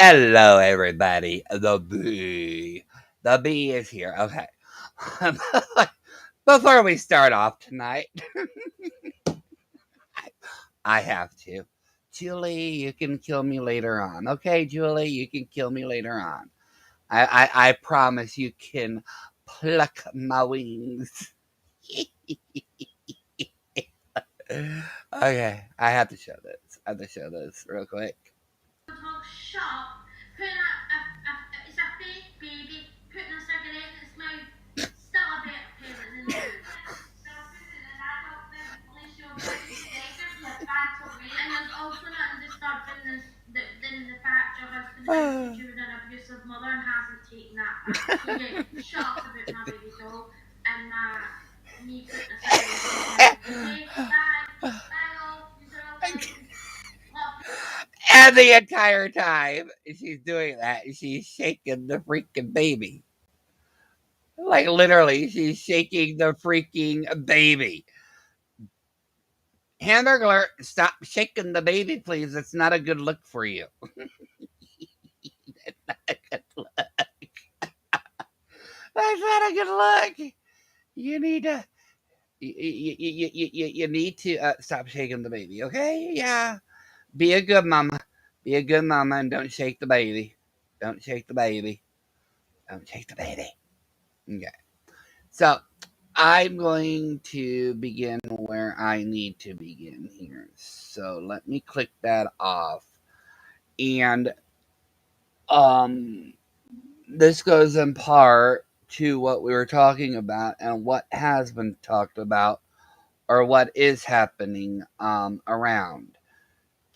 Hello, everybody. The bee is here. Okay. Before we start off tonight, I have to. Julie, you can kill me later on. Okay, Julie, you can kill me later on. I promise you can pluck my wings. Okay, I have to show this. I have to show this real quick. Shop, putting it's a fake baby, putting a cigarette in its mouth, still a better parent than you. And there's also nothing disturbing than the fact your husband is secured an abusive mother and hasn't taken that back. So yeah, shut up about my baby doll and me putting a cigarette in my mouth. Okay, bye. Bye all. You're all welcome. And the entire time she's doing that, she's shaking the freaking baby. Like literally, she's shaking the freaking baby. Hamburglar, stop shaking the baby, please. It's not a good look for you. That's not a good look. That's not a good look. You need to. You need to stop shaking the baby, okay? Yeah. Be a good mama. Be a good mama and don't shake the baby. Don't shake the baby. Don't shake the baby. Okay. So I'm going to begin where I need to begin here. So let me click that off. And this goes in part to what we were talking about and what has been talked about or what is happening around.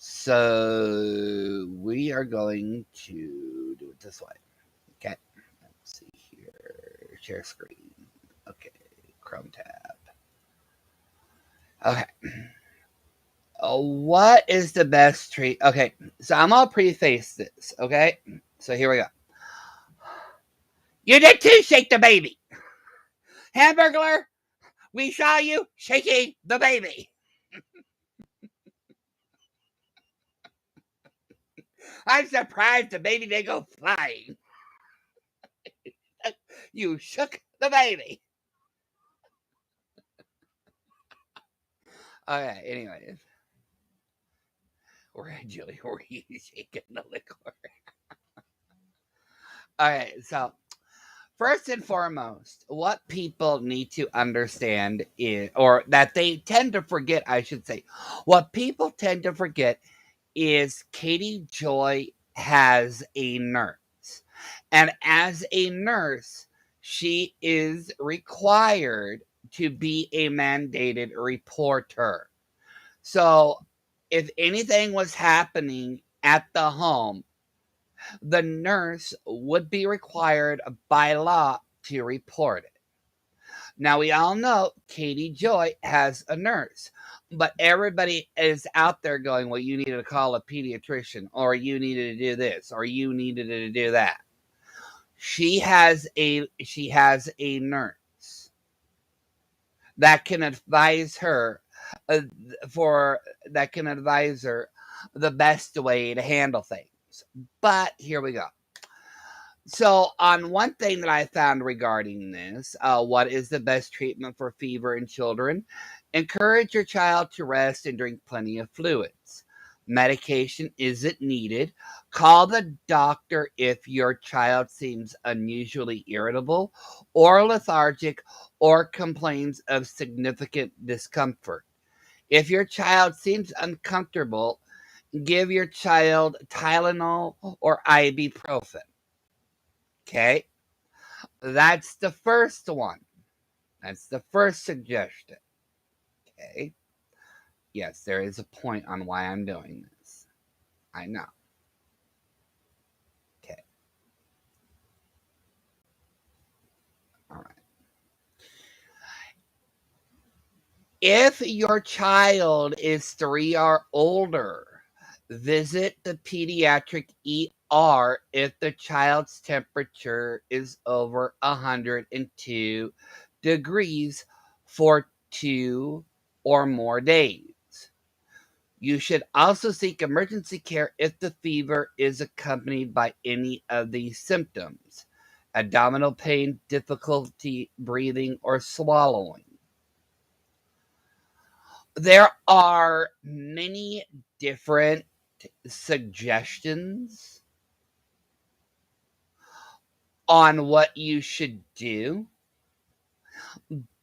So we are going to do it this way. Okay. Let's see here. Share screen. Okay. Chrome tab. Okay. What is the best treat? Okay. So I'm going to preface this. Okay. So here we go. You did too, shake the baby. Hamburglar, we saw you shaking the baby. I'm surprised the baby didn't go flying. You shook the baby. Okay, anyways. Julie, were you shaking the liquor? Okay, so first and foremost, what people need to understand is, or that they tend to forget, I should say, what people tend to forget is Katie Joy has a nurse. And as a nurse, she is required to be a mandated reporter. So if anything was happening at the home, the nurse would be required by law to report it. Now, we all know Katie Joy has a nurse, but everybody is out there going, well, you needed to call a pediatrician, or you needed to do this, or you needed to do that. She has a nurse that can advise her the best way to handle things. But here we go. So, on one thing that I found regarding this, what is the best treatment for fever in children? Encourage your child to rest and drink plenty of fluids. Medication isn't needed. Call the doctor if your child seems unusually irritable or lethargic or complains of significant discomfort. If your child seems uncomfortable, give your child Tylenol or ibuprofen. Okay? That's the first one. That's the first suggestion. Okay? Yes, there is a point on why I'm doing this. I know. Okay. All right. If your child is 3 or older, visit the pediatric ER if the child's temperature is over 102 degrees for 2 or more days. You should also seek emergency care if the fever is accompanied by any of these symptoms: abdominal pain, difficulty breathing, or swallowing. There are many different suggestions on what you should do,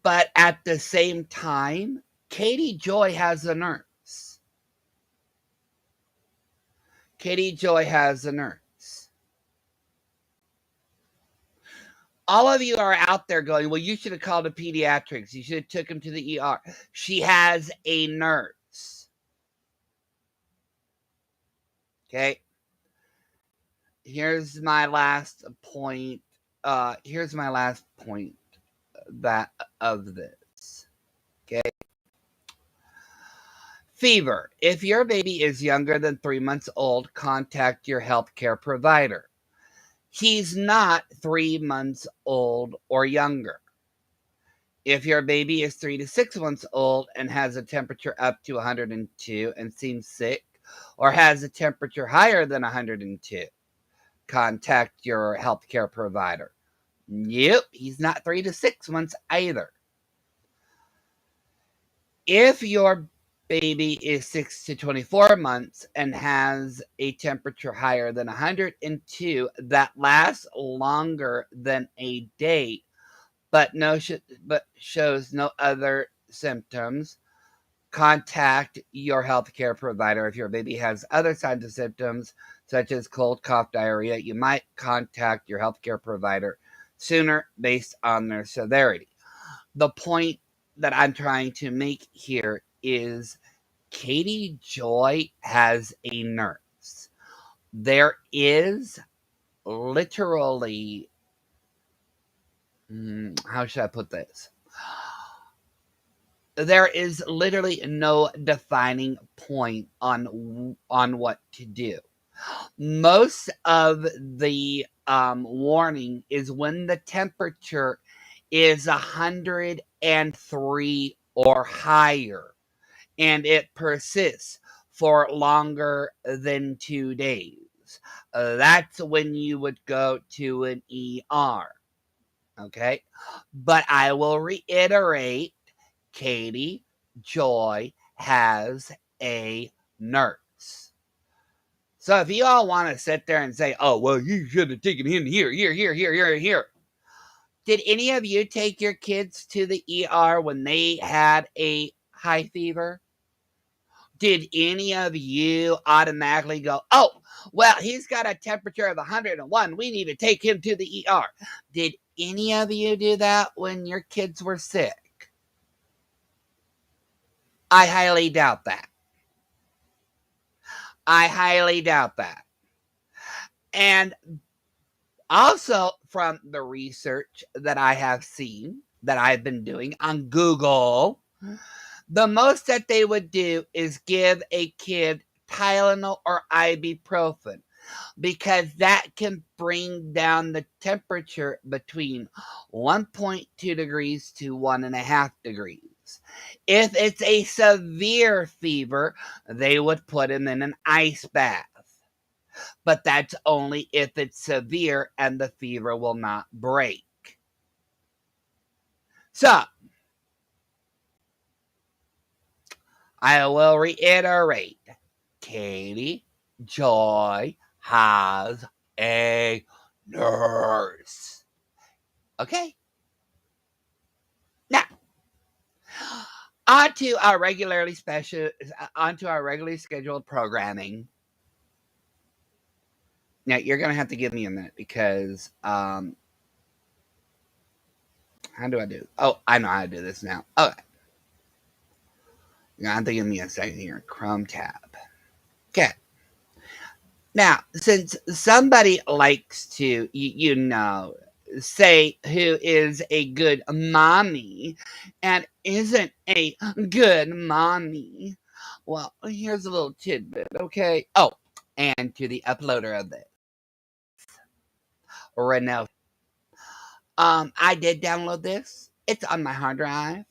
but at the same time, Katie Joy has a nurse. Katie Joy has a nurse. All of you are out there going, well, you should have called the pediatrics. You should have took him to the ER. She has a nurse. Okay. Here's my last point. Here's my last point that of this. Okay. Fever. If your baby is younger than 3 months old, contact your healthcare provider. He's not 3 months old or younger. If your baby is 3 to 6 months old and has a temperature up to 102 and seems sick, or has a temperature higher than 102, contact your healthcare provider. Yep, he's not 3 to 6 months either. If your baby is 6 to 24 months and has a temperature higher than 102 that lasts longer than a day, but shows no other symptoms, contact your healthcare provider. If your baby has other signs of symptoms, such as cold, cough, diarrhea, you might contact your healthcare provider sooner based on their severity. The point that I'm trying to make here is Katie Joy has a nurse. There is literally, how should I put this? There is literally no defining point on what to do. Most of the warning is when the temperature is 103 or higher, and it persists for longer than 2 days. That's when you would go to an ER. Okay? But I will reiterate, Katie Joy has a nurse. So if you all want to sit there and say, oh, well, you should have taken him here. Did any of you take your kids to the ER when they had a high fever? Did any of you automatically go, oh, well, he's got a temperature of 101. We need to take him to the ER. Did any of you do that when your kids were sick? I highly doubt that. And also, from the research that I have seen, that I've been doing on Google, the most that they would do is give a kid Tylenol or ibuprofen, because that can bring down the temperature between 1.2 degrees to 1.5 degrees. If it's a severe fever, they would put him in an ice bath. But that's only if it's severe and the fever will not break. So, I will reiterate, Katie Joy has a nurse. Okay? Now, onto our regularly scheduled programming. Now, you're going to have to give me a minute because, how do I do? Oh, I know how to do this now. Okay. You're going to have to give me a second here. Chrome tab. Okay. Now, since somebody likes to, say who is a good mommy and isn't a good mommy, well, here's a little tidbit, okay? Oh, and to the uploader of this, Renelle. I did download this. It's on my hard drive.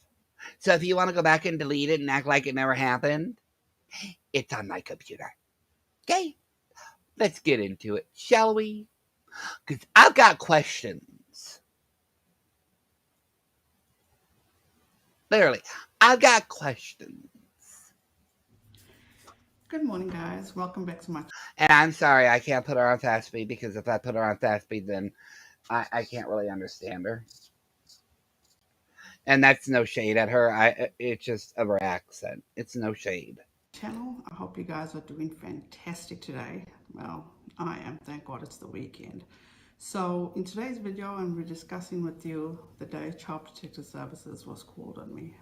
So if you want to go back and delete it and act like it never happened, It's on my computer. Okay, let's get into it, shall we? Because I've got questions. Literally, I've got questions. Good morning, guys. Welcome back to my And I'm sorry I can't put her on fast speed because if I put her on fast speed, then I can't really understand her. And that's no shade at her. It's just of her accent. It's no shade. channel. I hope you guys are doing fantastic today. Well, I am. Thank God it's the weekend. So, in today's video, I'm discussing with you the day Child Protective Services was called on me.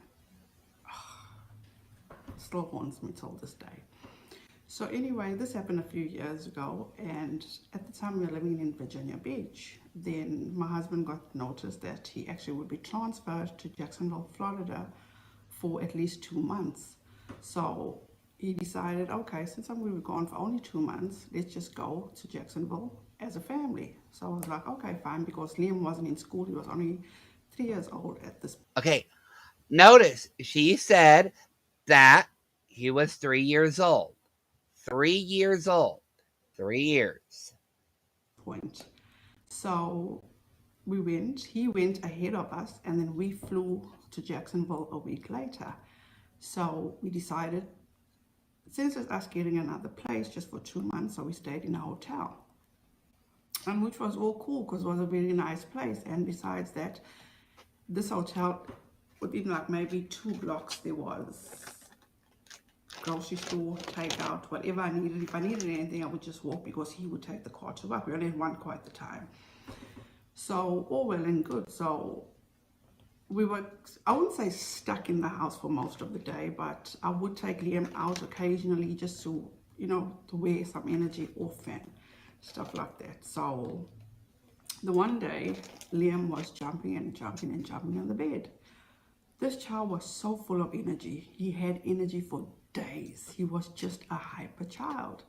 Still haunts me till this day. So anyway, this happened a few years ago, and at the time we were living in Virginia Beach. Then my husband got notice that he actually would be transferred to Jacksonville, Florida for at least 2 months. So he decided, okay, since I'm going to be gone for only 2 months, let's just go to Jacksonville as a family. So I was like, okay, fine, because Liam wasn't in school. He was only 3 years old at this Okay, notice she said that he was 3 years old. 3 years old. 3 years. point. So he went ahead of us, and then we flew to Jacksonville a week later. So we decided, since it's us getting another place just for 2 months, so we stayed in a hotel, and which was all cool because it was a very nice place. And besides that, this hotel, within like maybe 2 blocks, there was grocery store, takeout, whatever I needed. If I needed anything, I would just walk because he would take the car to work. We only had one car at the time. So all well and good. So we were, I wouldn't say stuck in the house for most of the day, but I would take Liam out occasionally just to, to wear some energy off and stuff like that. So the one day, Liam was jumping and jumping and jumping on the bed. This child was so full of energy. He had energy for days. He was just a hyper child.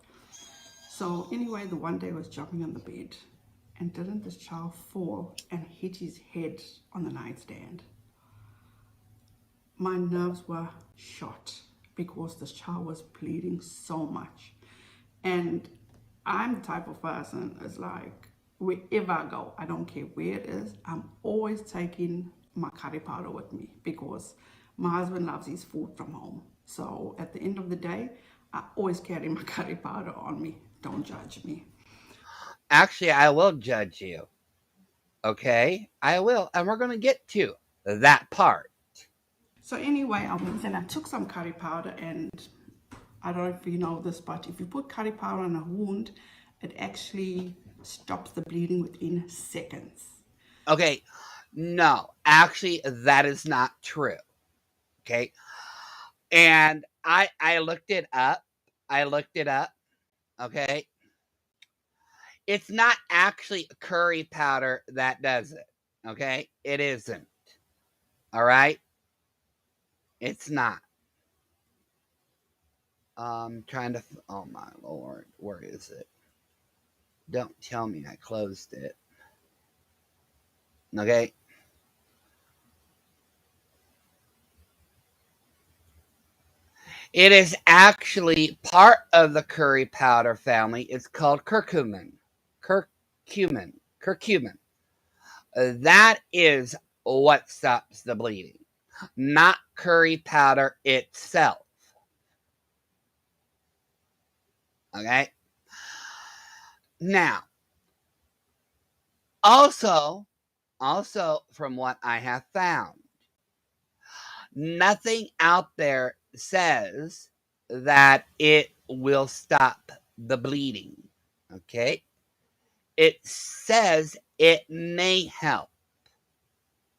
So anyway, the one day was jumping on the bed, and didn't this child fall and hit his head on the nightstand? My nerves were shot because this child was bleeding so much. And I'm the type of person that's like, wherever I go, I don't care where it is, I'm always taking my curry powder with me because my husband loves his food from home. So at the end of the day, I always carry my curry powder on me. Don't judge me. Actually, I will judge you. Okay? I will. And we're going to get to that part. So anyway, I went and I took some curry powder, and I don't know if you know this, but if you put curry powder on a wound, it actually stops the bleeding within seconds. Okay. No, actually, that is not true. Okay. And I looked it up. I looked it up. Okay. It's not actually curry powder that does it. Okay. It isn't. All right. It's not. Trying to. Oh my lord. Where is it? Don't tell me I closed it. Okay. It is actually part of the curry powder family. It's called curcumin. Curcumin. Curcumin. That is what stops the bleeding, not curry powder itself. Okay? Now, also, from what I have found, nothing out there says that it will stop the bleeding. Okay? It says it may help.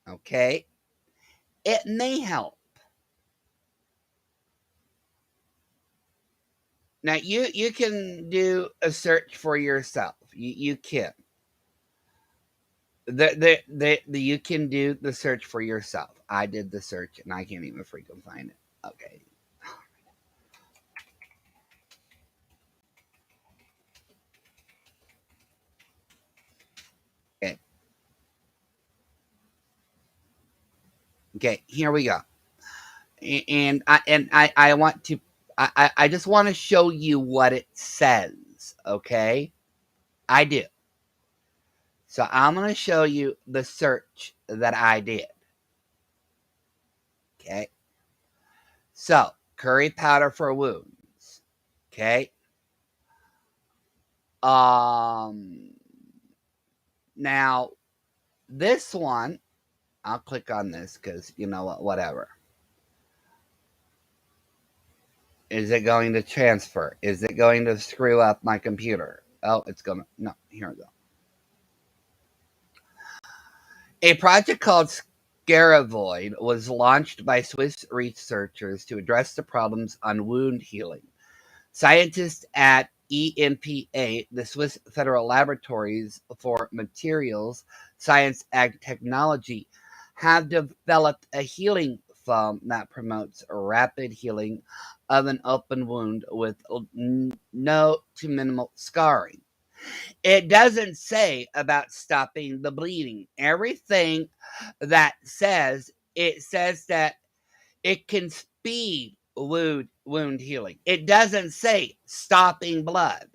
Okay? It may help. Now you can do a search for yourself. You can. You can do the search for yourself. I did the search and I can't even freaking find it. Okay. Okay. Okay, here we go. And I want to I just want to show you what it says, okay? I do. So I'm going to show you the search that I did. Okay. So, curry powder for wounds. Okay. Um Now this one, I'll click on this cuz you know what, whatever. Is it going to transfer? Is it going to screw up my computer? Oh, it's going to. No, here we go. A project called Scaravoid was launched by Swiss researchers to address the problems on wound healing. Scientists at EMPA, the Swiss Federal Laboratories for Materials Science and Technology, have developed a healing foam that promotes rapid healing of an open wound with no to minimal scarring. It doesn't say about stopping the bleeding. Everything that says, it says that it can speed wound healing. It doesn't say stopping blood.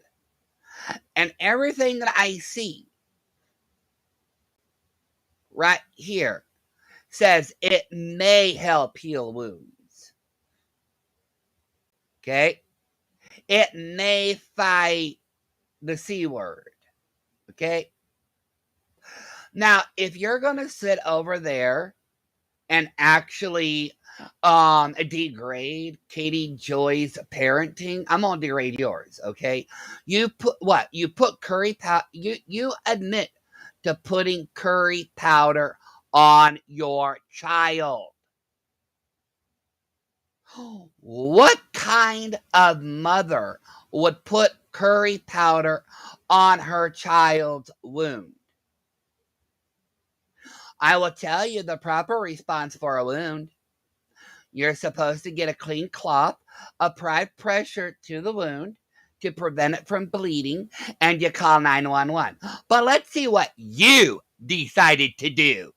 And everything that I see right here says it may help heal wounds. Okay? It may fight the C word. Okay? Now, if you're going to sit over there and actually degrade Katie Joy's parenting, I'm gonna degrade yours, okay? You put what? You put curry powder, you admit to putting curry powder on your child. What kind of mother would put curry powder on her child's wound? I will tell you the proper response for a wound. You're supposed to get a clean cloth, apply pressure to the wound to prevent it from bleeding, and you call 911. But let's see what you decided to do.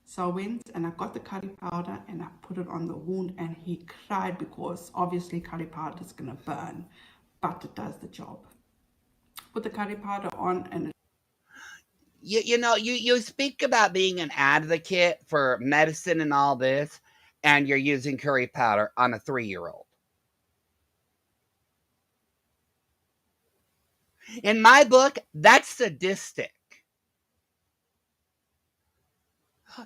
So I went and I got the curry powder and I put it on the wound, and he cried because obviously curry powder is going to burn, but it does the job. Put the curry powder on and You speak about being an advocate for medicine and all this, and you're using curry powder on a 3-year-old. In my book, that's sadistic.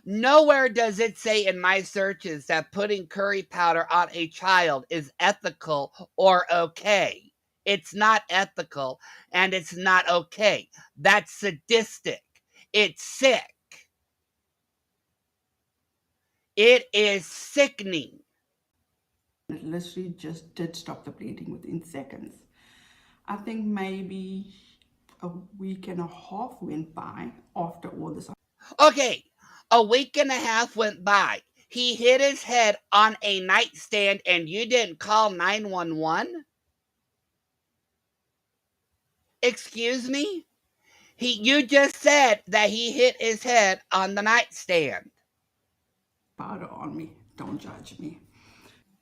Nowhere does it say in my searches that putting curry powder on a child is ethical or okay. It's not ethical and it's not okay. That's sadistic. It's sick. It is sickening. it literally just did stop the bleeding within seconds. I think maybe a week and a half went by after all this. Okay, a week and a half went by. He hit his head on a nightstand and you didn't call 911? Excuse me? You just said that he hit his head on the nightstand. Powder on me, don't judge me.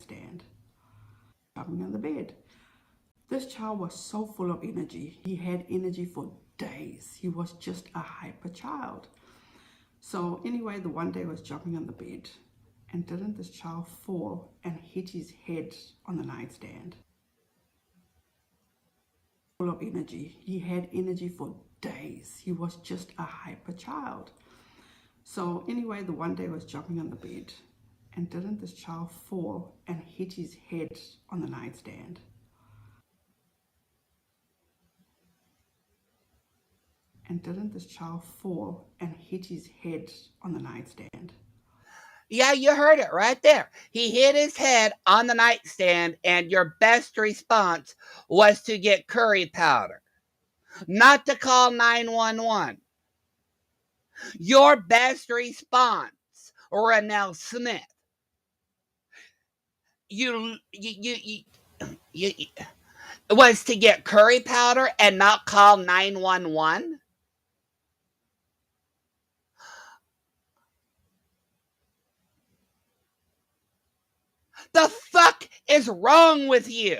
Stand, jumping on the bed. This child was so full of energy. He had energy for days. He was just a hyper child. So anyway, the one day I was jumping on the bed, and didn't this child fall and hit his head on the nightstand? Full of energy. He had energy for days. He was just a hyper child. So anyway, the one day I was jumping on the bed, and didn't this child fall and hit his head on the nightstand? And didn't this child fall and hit his head on the nightstand? Yeah, you heard it right there. He hit his head on the nightstand, and your best response was to get curry powder, not to call 911. Your best response, Renelle Smith, you was to get curry powder and not call 911. The fuck is wrong with you?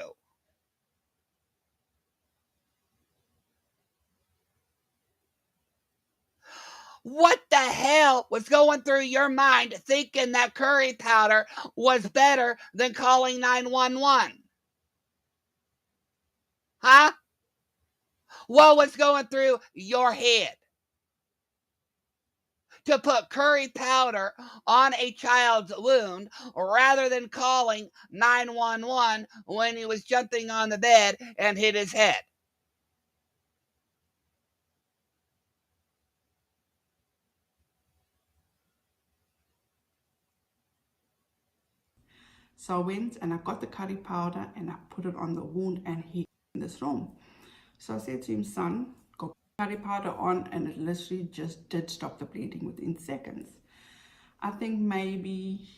What the hell was going through your mind thinking that curry powder was better than calling 911? Huh? What was going through your head? To put curry powder on a child's wound rather than calling 911 when he was jumping on the bed and hit his head. So I went and I got the curry powder and I put it on the wound and he in this room. So I said to him, son, go put curry powder on, and it literally just did stop the bleeding within seconds. I think maybe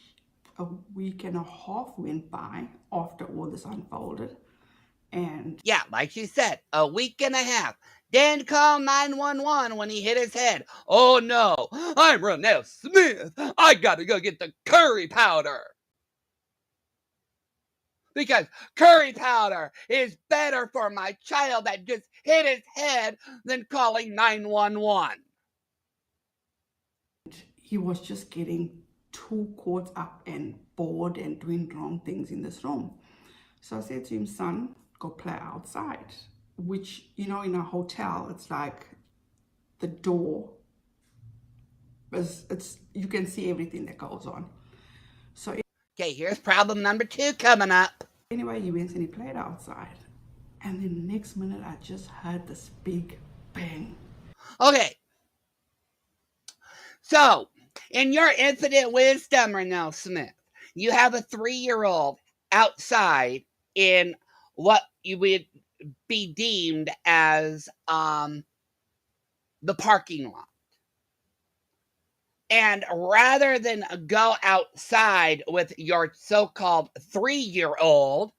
a week and a half went by after all this unfolded. And Yeah, like she said, a week and a half. Then call 911 when he hit his head. Oh no, I'm Renelle Smith. I gotta go get the curry powder. Because curry powder is better for my child that just hit his head than calling 911. he was just getting too caught up and bored and doing wrong things in this room. So I said to him, son, go play outside. Which, in a hotel, it's like the door it's you can see everything that goes on. So Okay, here's problem number 2 coming up. anyway, he went and he played outside. And then the next minute, I just heard this big bang. Okay, so in your infinite wisdom, Renelle Smith, you have a 3-year-old outside in what you would be deemed as the parking lot. And rather than go outside with your so-called 3-year-old,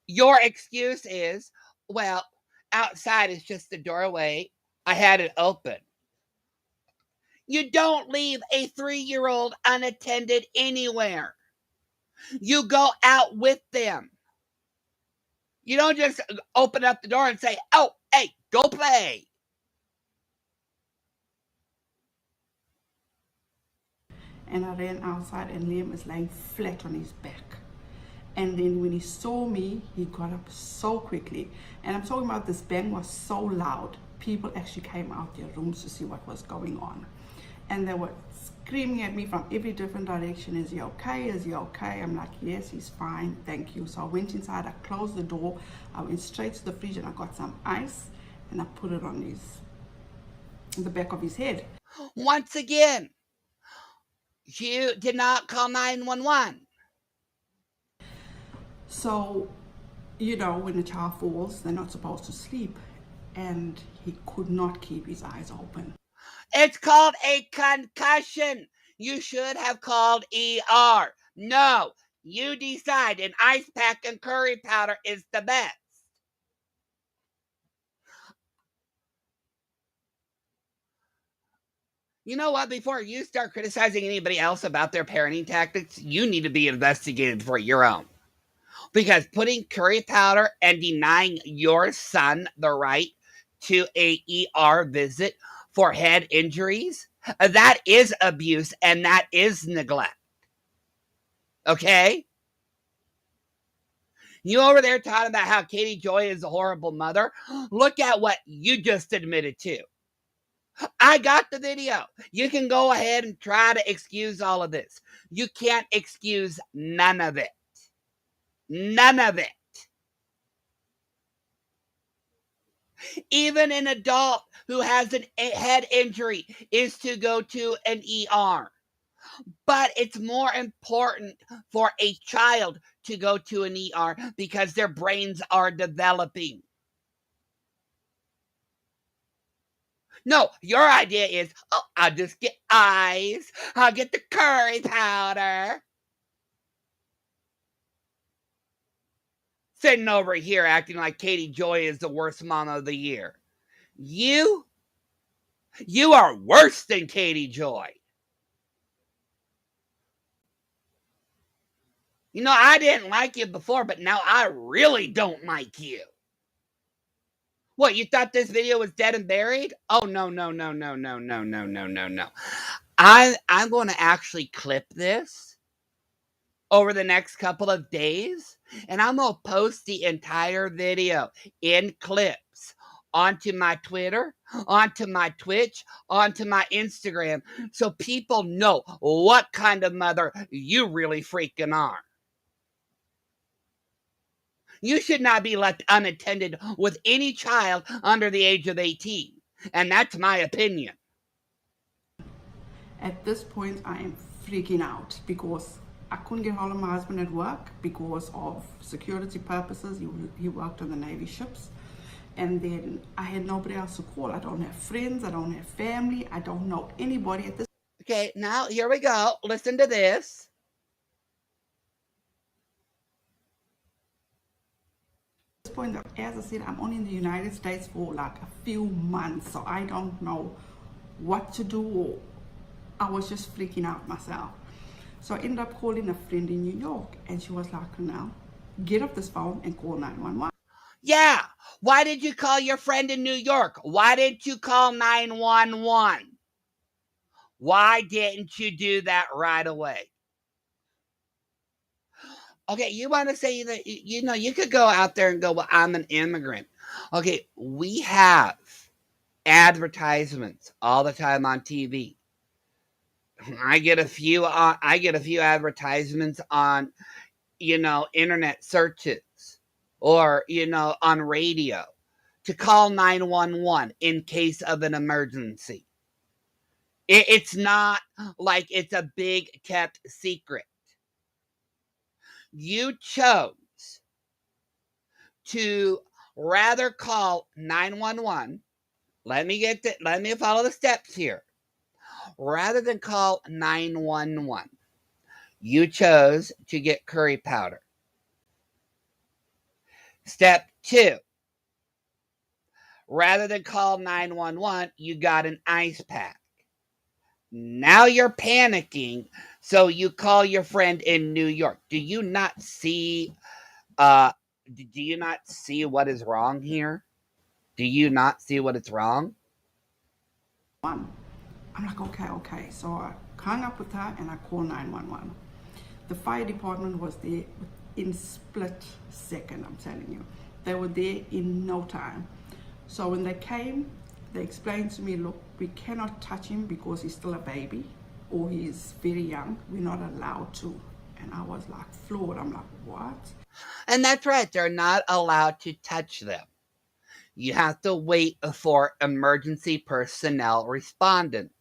your excuse is, well, outside is just the doorway. I had it open. You don't leave a 3-year-old unattended anywhere. You go out with them. You don't just open up the door and say, oh, hey, go play. And I ran outside, and Liam is laying flat on his back. And then when he saw me, he got up so quickly. And I'm talking about this bang was so loud. People actually came out their rooms to see what was going on. And they were screaming at me from every different direction. Is he okay? Is he okay? I'm like, yes, he's fine. Thank you. So I went inside. I closed the door. I went straight to the fridge and I got some ice and I put it on the back of his head. Once again, you did not call 911. So, when a child falls, they're not supposed to sleep. And he could not keep his eyes open. It's called a concussion. You should have called ER. No, you decide an ice pack and curry powder is the best. You know what? Before you start criticizing anybody else about their parenting tactics, you need to be investigated for your own. Because putting curry powder and denying your son the right to a ER visit for head injuries, that is abuse and that is neglect. Okay? You over there talking about how Katie Joy is a horrible mother? Look at what you just admitted to. I got the video. You can go ahead and try to excuse all of this. You can't excuse none of it. None of it. Even an adult who has a head injury is to go to an ER. But it's more important for a child to go to an ER because their brains are developing. No, your idea is, oh, I'll just get ice. I'll get the curry powder. Sitting over here acting like Katie Joy is the worst mom of the year. You are worse than Katie Joy. I didn't like you before, but now I really don't like you. What, you thought this video was dead and buried? Oh, no, no, no, no, no, no, no, no, no, no. I'm going to actually clip this over the next couple of days, and I'm going to post the entire video in clips onto my Twitter, onto my Twitch, onto my Instagram, so people know what kind of mother you really freaking are. You should not be left unattended with any child under the age of 18. And that's my opinion. At this point, I am freaking out because I couldn't get hold of my husband at work because of security purposes. He worked on the Navy ships. And then I had nobody else to call. I don't have friends. I don't have family. I don't know anybody at this. Okay, now here we go. Listen to this. Point, as I said, I'm only in the United States for like a few months, so I don't know what to do. I was just freaking out myself. So I ended up calling a friend in New York, and she was like, "Renelle, get off this phone and call 911." Yeah, why did you call your friend in New York? Why didn't you call 911? Why didn't you do that right away? Okay, you want to say that, you could go out there and go, well, I'm an immigrant. Okay, we have advertisements all the time on TV. I get a few advertisements on, internet searches or, on radio to call 911 in case of an emergency. It's not like it's a big kept secret. You chose to rather call 911. Let me follow the steps here. Rather than call 911, you chose to get curry powder. Step 2, rather than call 911, you got an ice pack. Now you're panicking, so you call your friend in New York. Do you not see what is wrong here? Do you not see what is wrong? I'm like, okay. So I hung up with her and I called 911. The fire department was there in split second, I'm telling you. They were there in no time. So when they came, they explained to me, look, we cannot touch him because he's still a baby or he's very young. We're not allowed to. And I was like floored. I'm like, what? And that's right, they're not allowed to touch them. You have to wait for emergency personnel respondents.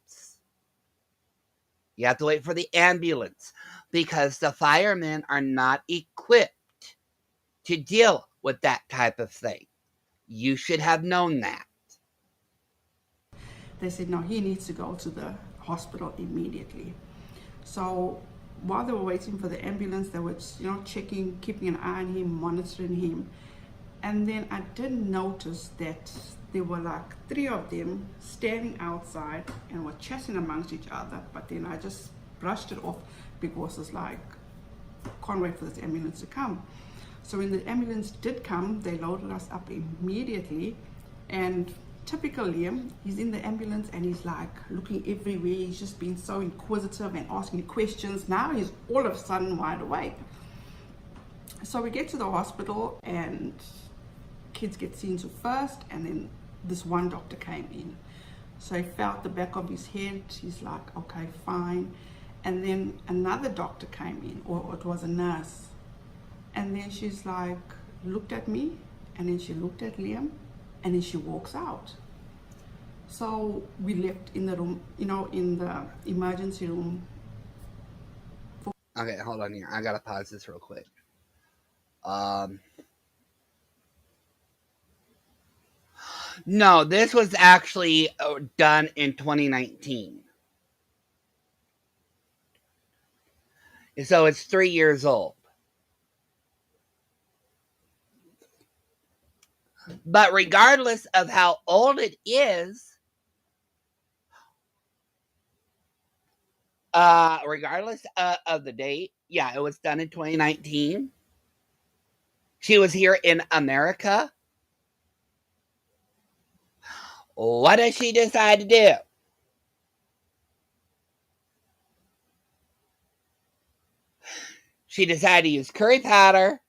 You have to wait for the ambulance because the firemen are not equipped to deal with that type of thing. You should have known that. They said, no, he needs to go to the hospital immediately. So while they were waiting for the ambulance, they were, checking, keeping an eye on him, monitoring him. And then I did notice that there were like 3 of them standing outside and were chatting amongst each other. But then I just brushed it off because it's like, can't wait for this ambulance to come. So when the ambulance did come, they loaded us up immediately. And typical Liam, he's in the ambulance and he's like looking everywhere. He's just been so inquisitive and asking questions. Now he's all of a sudden wide awake. So we get to the hospital and kids get seen to first, and then this one doctor came in. So he felt the back of his head. He's like, okay, fine. And then another doctor came in, or it was a nurse. And then she's like, looked at me, and then she looked at Liam, and then she walks out. So we left in the room, in the emergency room. Okay, hold on here. I gotta pause this real quick. No, this was actually done in 2019. So it's 3 years old. But regardless of how old it is, regardless of the date, Yeah, it was done in 2019. She was here in America. What does she decide to do? She decided to use curry powder.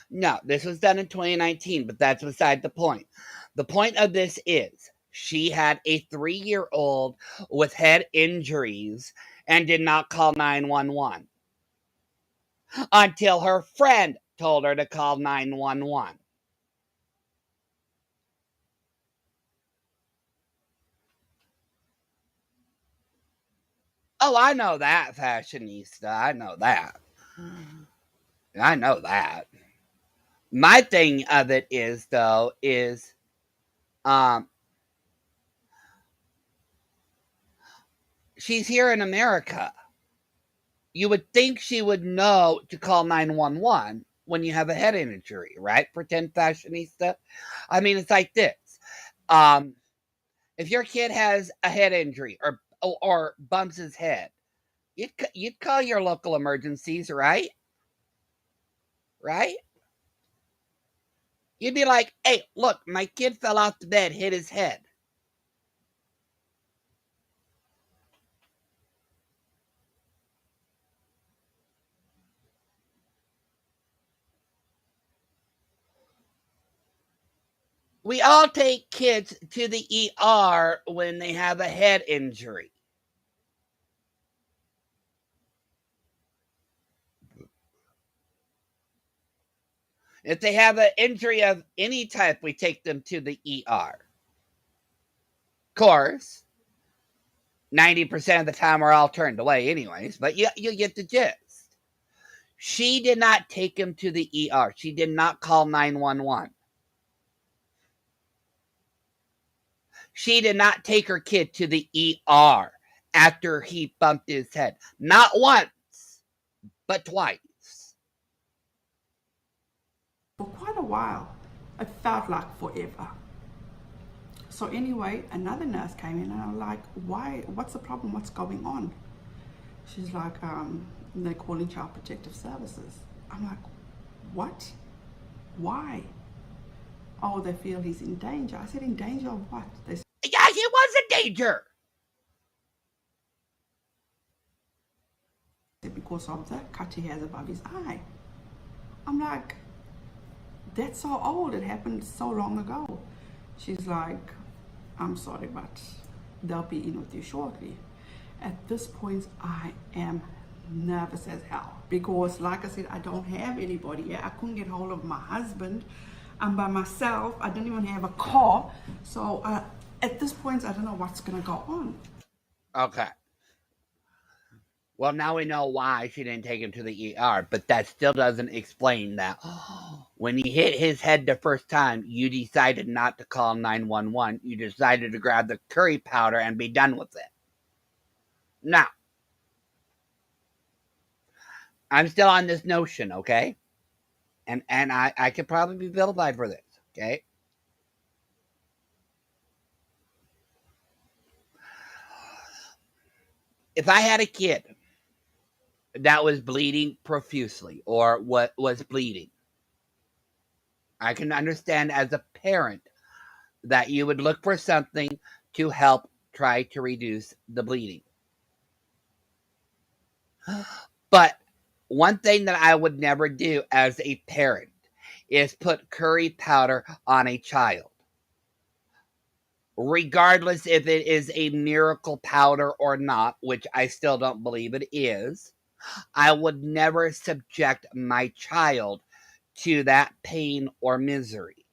No, this was done in 2019, but that's beside the point. The point of this is she had a 3-year old with head injuries and did not call 911 until her friend told her to call 911. Oh, I know that, fashionista. I know that. I know that. My thing of it is, though, is um, she's here in America. You would think she would know to call 911 when you have a head injury, right? Pretend fashionista. I mean, it's like this. Um, if your kid has a head injury or bumps his head, you'd call your local emergencies, right? Right? You'd be like, "Hey, look, my kid fell off the bed, hit his head." We all take kids to the ER when they have a head injury. If they have an injury of any type, we take them to the ER. Of course, 90% of the time we're all turned away anyways, but you get the gist. She did not take him to the ER. She did not call 911. She did not take her kid to the ER after he bumped his head. Not once, but twice. For quite a while. It felt like forever. So anyway, another nurse came in and I'm like, why? What's the problem? What's going on? She's like, they're calling Child Protective Services. I'm like, what? Why? Oh, they feel he's in danger. I said, in danger of what? They Yeah, he was in danger. said, because of the cut he has above his eye. I'm like, that's so old. It happened so long ago. She's like, I'm sorry, but they'll be in with you shortly. At this point, I am nervous as hell because, like I said, I don't have anybody. Yeah, I couldn't get hold of my husband. I'm by myself. I don't even have a car. So at this point, I don't know what's gonna go on. Okay. Well, now we know why she didn't take him to the ER, but that still doesn't explain that when he hit his head the first time, you decided not to call 911. You decided to grab the curry powder and be done with it. Now, I'm still on this notion, okay? And I could probably be vilified for this, okay? If I had a kid that was bleeding profusely or what was bleeding, I can understand as a parent that you would look for something to help try to reduce the bleeding. But one thing that I would never do as a parent is put curry powder on a child. Regardless if it is a miracle powder or not, which I still don't believe it is, I would never subject my child to that pain or misery.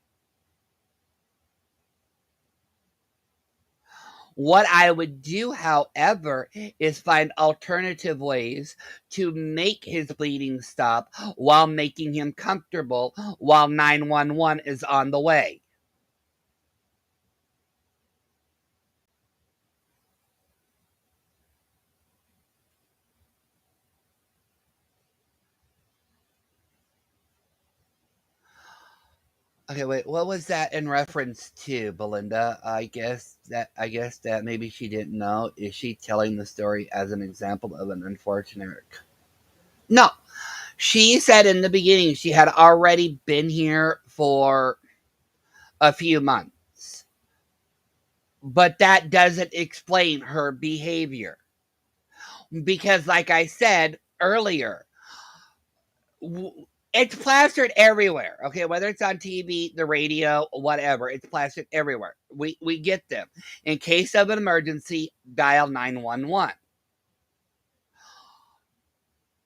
What I would do, however, is find alternative ways to make his bleeding stop while making him comfortable while 911 is on the way. Okay, wait. What was that in reference to, Belinda? I guess that maybe she didn't know. Is she telling the story as an example of an unfortunate? No, she said in the beginning she had already been here for a few months, but that doesn't explain her behavior because, like I said earlier, it's plastered everywhere. Okay, whether it's on TV, the radio, whatever, it's plastered everywhere. We get them. In case of an emergency, dial 911.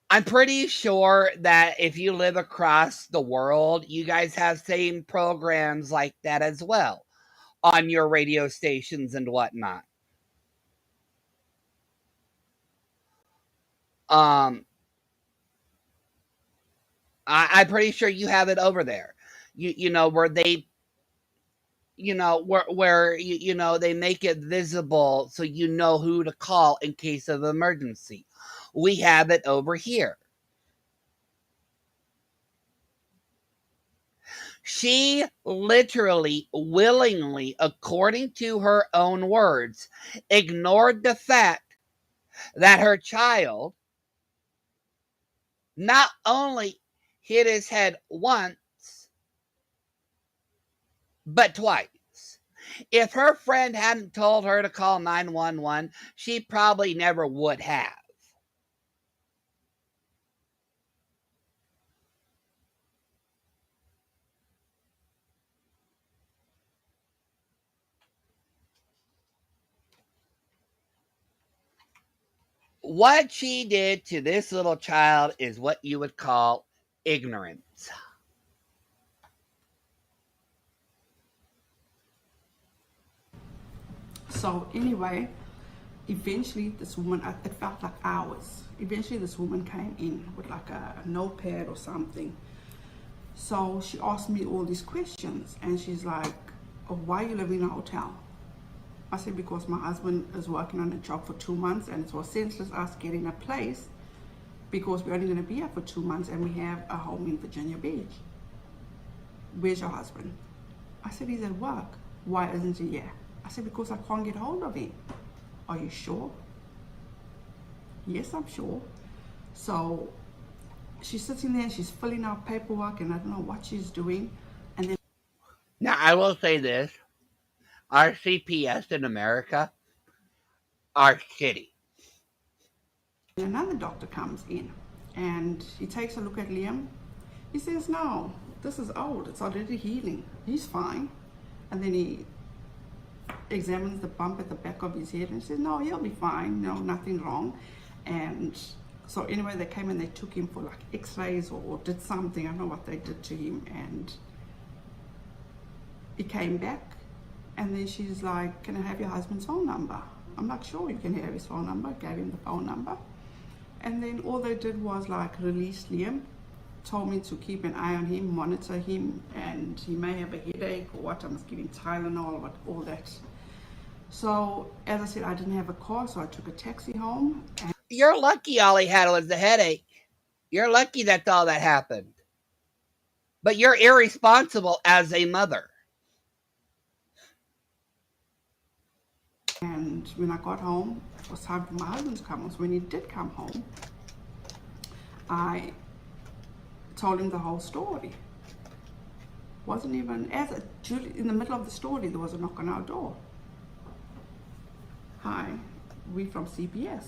I'm pretty sure that if you live across the world, you guys have same programs like that as well on your radio stations and whatnot. Um, I'm pretty sure you have it over there. You know where they where they make it visible so you know who to call in case of emergency. We have it over here. She literally willingly, according to her own words, ignored the fact that her child not only hit his head once but twice. If her friend hadn't told her to call 911, she probably never would have. What she did to this little child is what you would call ignorance. So anyway, eventually this woman, it felt like hours. Eventually this woman came in with like a notepad or something. So she asked me all these questions and she's like, oh, why are you living in a hotel? I said, because my husband is working on a job for 2 months and it was senseless us getting a place because we're only going to be here for 2 months and we have a home in Virginia Beach. Where's your husband? I said, he's at work. Why isn't he here? I said, because I can't get hold of him. Are you sure? Yes, I'm sure. So she's sitting there and she's filling out paperwork and I don't know what she's doing. And then Now, I will say this, our CPS in America are shitty. another doctor comes in and he takes a look at Liam. He says, no, this is old. It's already healing. He's fine. And then he examines the bump at the back of his head and says, no, he'll be fine. No, nothing wrong. And so anyway, they came and they took him for like x-rays or did something. I don't know what they did to him. And he came back and then she's like, can I have your husband's phone number? I'm like, sure, you can have his phone number. Gave him the phone number. And then all they did was like release Liam, told me to keep an eye on him, monitor him, and he may have a headache or what. I must give him Tylenol, what, all that. So as I said, I didn't have a car, so I took a taxi home. And You're lucky all he had was the headache. You're lucky that's all that happened. But you're irresponsible as a mother. when I got home, it was time for my husband to come home. So when he did come home, I told him the whole story. Wasn't even in the middle of the story, there was a knock on our door. Hi, we from CPS.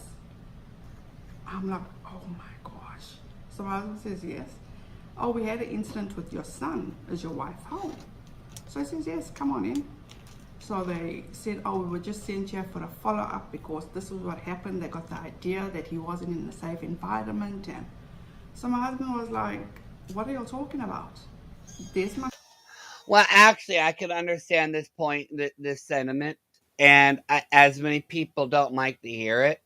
I'm like, oh my gosh. So my husband says yes. Oh, we had an incident with your son. Is your wife home? So I says yes, come on in. So they said, oh, we were just sent here for a follow-up because this is what happened. They got the idea that he wasn't in a safe environment. And so my husband was like, what are you talking about? There's my... Well, actually, I can understand this point, this sentiment, and as many people don't like to hear it.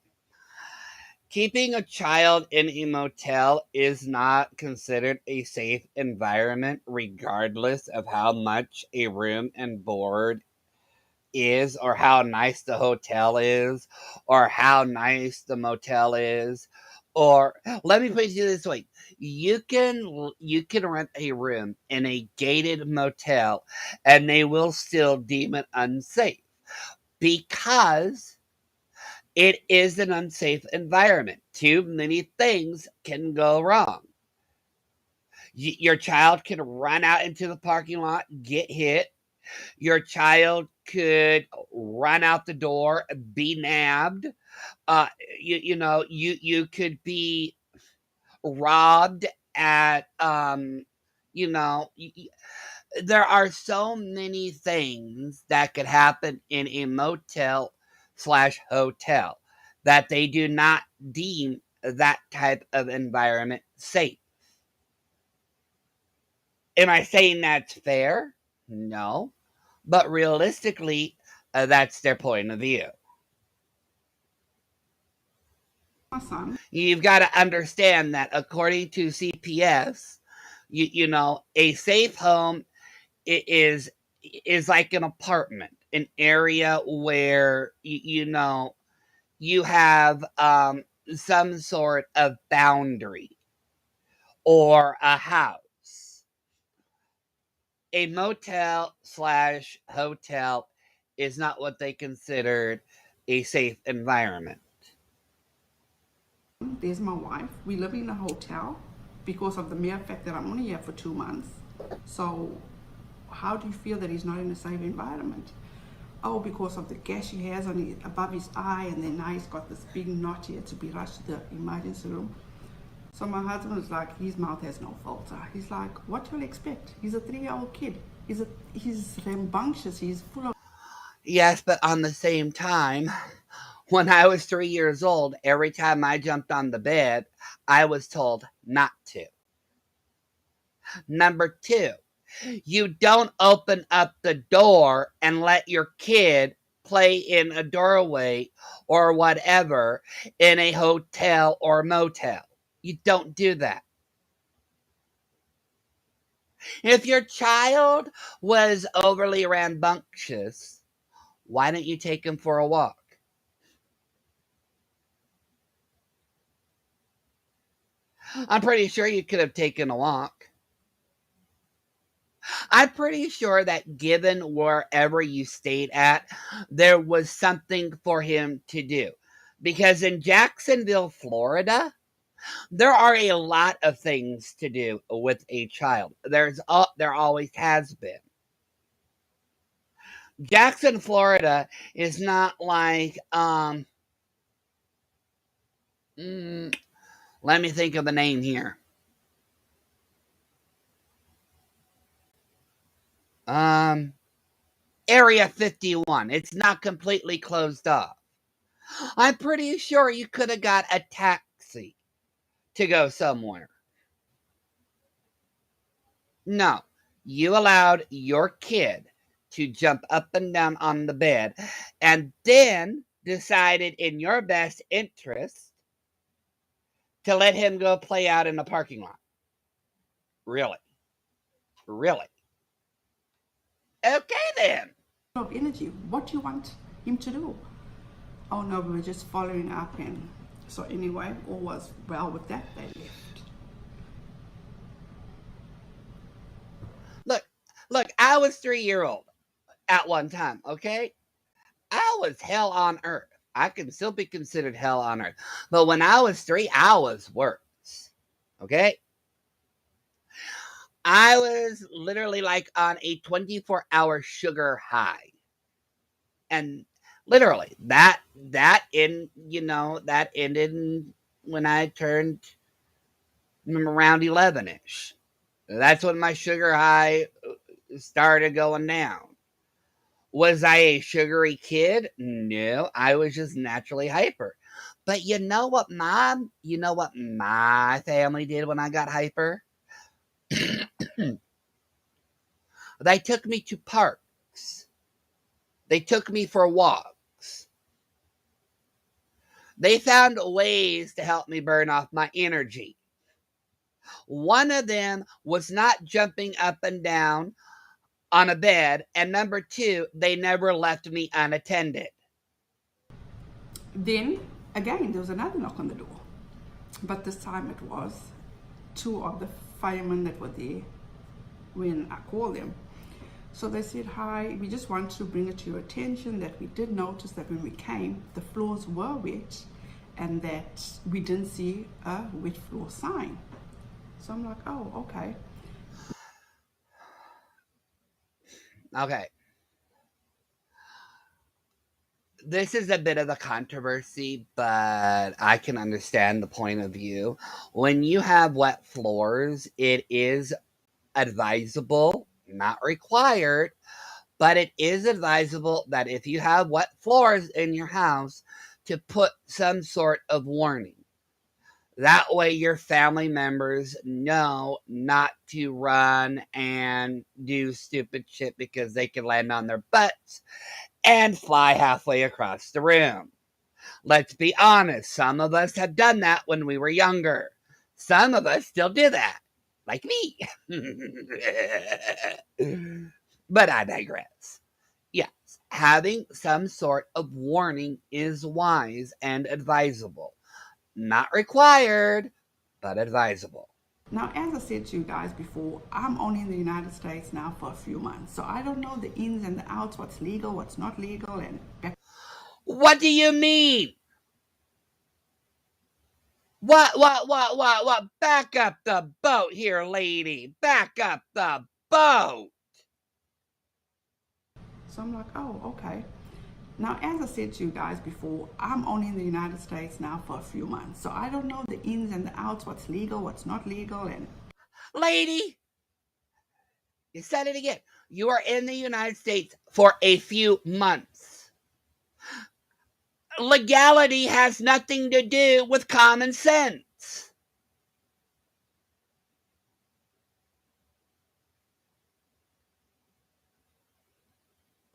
Keeping a child in a motel is not considered a safe environment, regardless of how much a room and board is, or how nice the hotel is, or how nice the motel is, Or let me put it this way: you can rent a room in a gated motel, and they will still deem it unsafe because it is an unsafe environment. Too many things can go wrong. Your child can run out into the parking lot, get hit. Your child could run out the door, be nabbed. Uh, you could be robbed at you know there are so many things that could happen in a motel slash hotel that they do not deem that type of environment safe. Am I saying that's fair? No, but realistically, that's their point of view. My son. You've got to understand that according to CPS, a safe home is like an apartment, an area where you have some sort of boundary or a house. A motel slash hotel is not what they considered a safe environment. There's my wife. We live in a hotel because of the mere fact that I'm only here for 2 months. So, how do you feel that he's not in a safe environment? Oh, because of the gash he has above his eye, and then now he's got this big knot here to be rushed to the emergency room. So my husband was like, his mouth has no filter. He's like, what do you expect? He's a 3-year-old kid. He's rambunctious. He's full of. Yes, but on the same time, when I was 3 years old, every time I jumped on the bed, I was told not to. Number two, you don't open up the door and let your kid play in a doorway or whatever in a hotel or motel. You don't do that. If your child was overly rambunctious, why don't you take him for a walk? I'm pretty sure you could have taken a walk. I'm pretty sure that given wherever you stayed at, there was something for him to do. Because in Jacksonville, Florida, there are a lot of things to do with a child. There always has been. Jackson, Florida is not like mm, let me think of the name here. Um Area 51. It's not completely closed off. I'm pretty sure you could have got a taxi to go somewhere. No, you allowed your kid to jump up and down on the bed and then decided in your best interest to let him go play out in the parking lot. Really? Really? Okay then. Of energy. What do you want him to do? Oh no, we were just following up, and so anyway, all was well with that. They left. Look, look, I was 3 year old at one time, okay? I was hell on earth. I can still be considered hell on earth. But when I was three, I was worse. Okay? I was literally like on a 24-hour sugar high. And literally that ended when I turned around 11ish. That's when my sugar high started going down. Was I a sugary kid? No, I was just naturally hyper. But you know what, Mom? You know what my family did when I got hyper? They took me to parks. They took me for walks. They found ways to help me burn off my energy. One of them was not jumping up and down on a bed. And number two, they never left me unattended. Then again, there was another knock on the door. But this time it was two of the firemen that were there when I called them. So they said, hi, we just want to bring it to your attention that we did notice that when we came, the floors were wet and that we didn't see a wet floor sign. So I'm like, oh, okay. Okay. This is a bit of a controversy, but I can understand the point of view. When you have wet floors, it is advisable, not required, but it is advisable that if you have wet floors in your house, to put some sort of warning. That way, your family members know not to run and do stupid shit because they can land on their butts and fly halfway across the room. Let's be honest, some of us have done that when we were younger. Some of us still do that, like me. But I digress. Yes, having some sort of warning is wise and advisable. Not required, but advisable. Now, as I said to you guys before, I'm only in the United States now for a few months. So I don't know the ins and the outs, what's legal, what's not legal, and back. What do you mean? What? Back up the boat here, lady. Back up the boat. So I'm like, oh, okay. Now, as I said to you guys before, I'm only in the United States now for a few months. So I don't know the ins and the outs, what's legal, what's not legal, and Lady, you said it again. You are in the United States for a few months. Legality has nothing to do with common sense.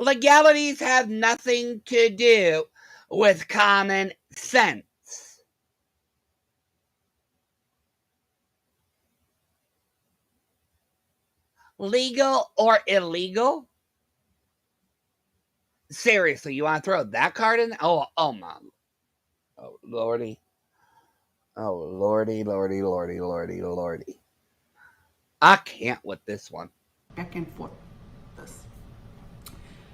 Legalities have nothing to do with common sense. Legal or illegal? Seriously, you want to throw that card in? Oh my. Oh, lordy. Oh, lordy. I can't with this one. back and forth this.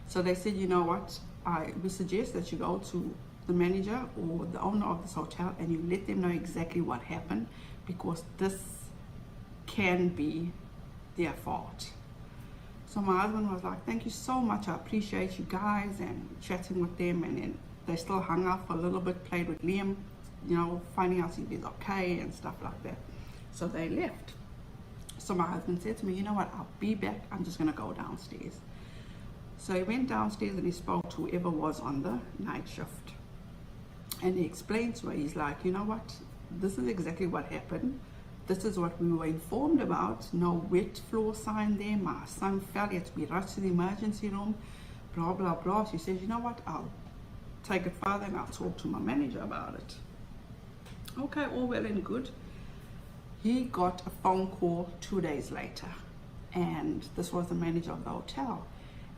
So they said, you know what? We suggest that you go to the manager or the owner of this hotel and you let them know exactly what happened because this can be their fault. So my husband was like, thank you so much. I appreciate you guys and chatting with them. And then they still hung out for a little bit, played with Liam, finding out if he's okay and stuff like that. So they left. So my husband said to me, you know what? I'll be back. I'm just going to go downstairs. So he went downstairs and he spoke to whoever was on the night shift. And he explained to her, he's like, you know what? This is exactly what happened. This is what we were informed about. No wet floor sign there. My son fell. He had to be rushed to the emergency room. Blah, blah, blah. She says, you know what? I'll take it further and I'll talk to my manager about it. Okay, all well and good. He got a phone call 2 days later. And this was the manager of the hotel.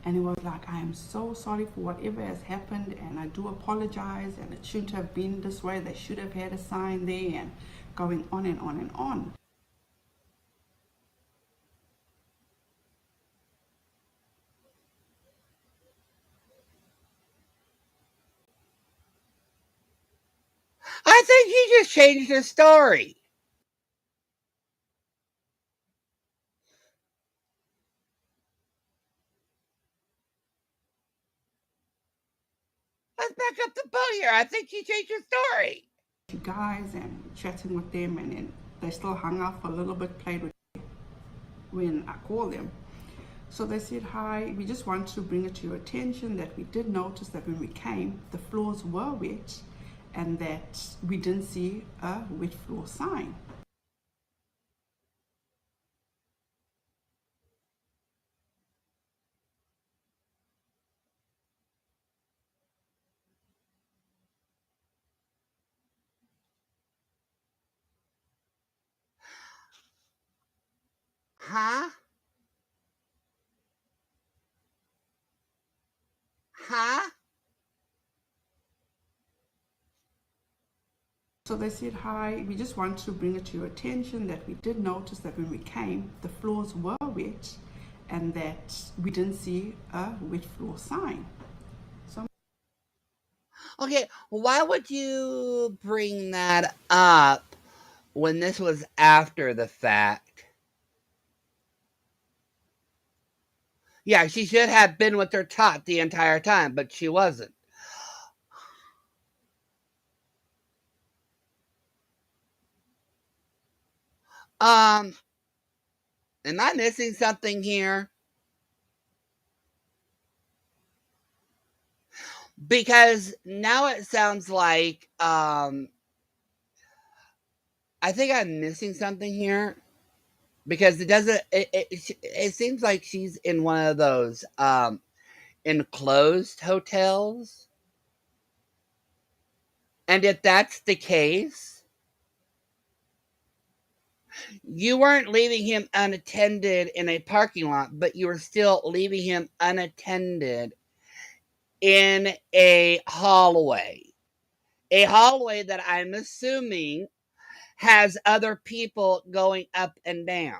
And he was like, I am so sorry for whatever has happened and I do apologize and it shouldn't have been this way. They should have had a sign there and going on and on and on. I think he just changed his story. Let's back up the boat here. I think he changed his story. You guys and chatting with them and then they still hung out for a little bit, played with when I called them. So they said, hi, we just want to bring it to your attention that we did notice that when we came, the floors were wet and that we didn't see a wet floor sign. Huh? Huh? So they said, hi, we just want to bring it to your attention that we did notice that when we came, the floors were wet and that we didn't see a wet floor sign. So Okay, why would you bring that up when this was after the fact? Yeah, she should have been with her tot the entire time, but she wasn't. Um, am I missing something here? Because now it sounds like I think I'm missing something here because it doesn't it seems like she's in one of those enclosed hotels. And if that's the case, you weren't leaving him unattended in a parking lot, but you were still leaving him unattended in a hallway. A hallway that I'm assuming has other people going up and down.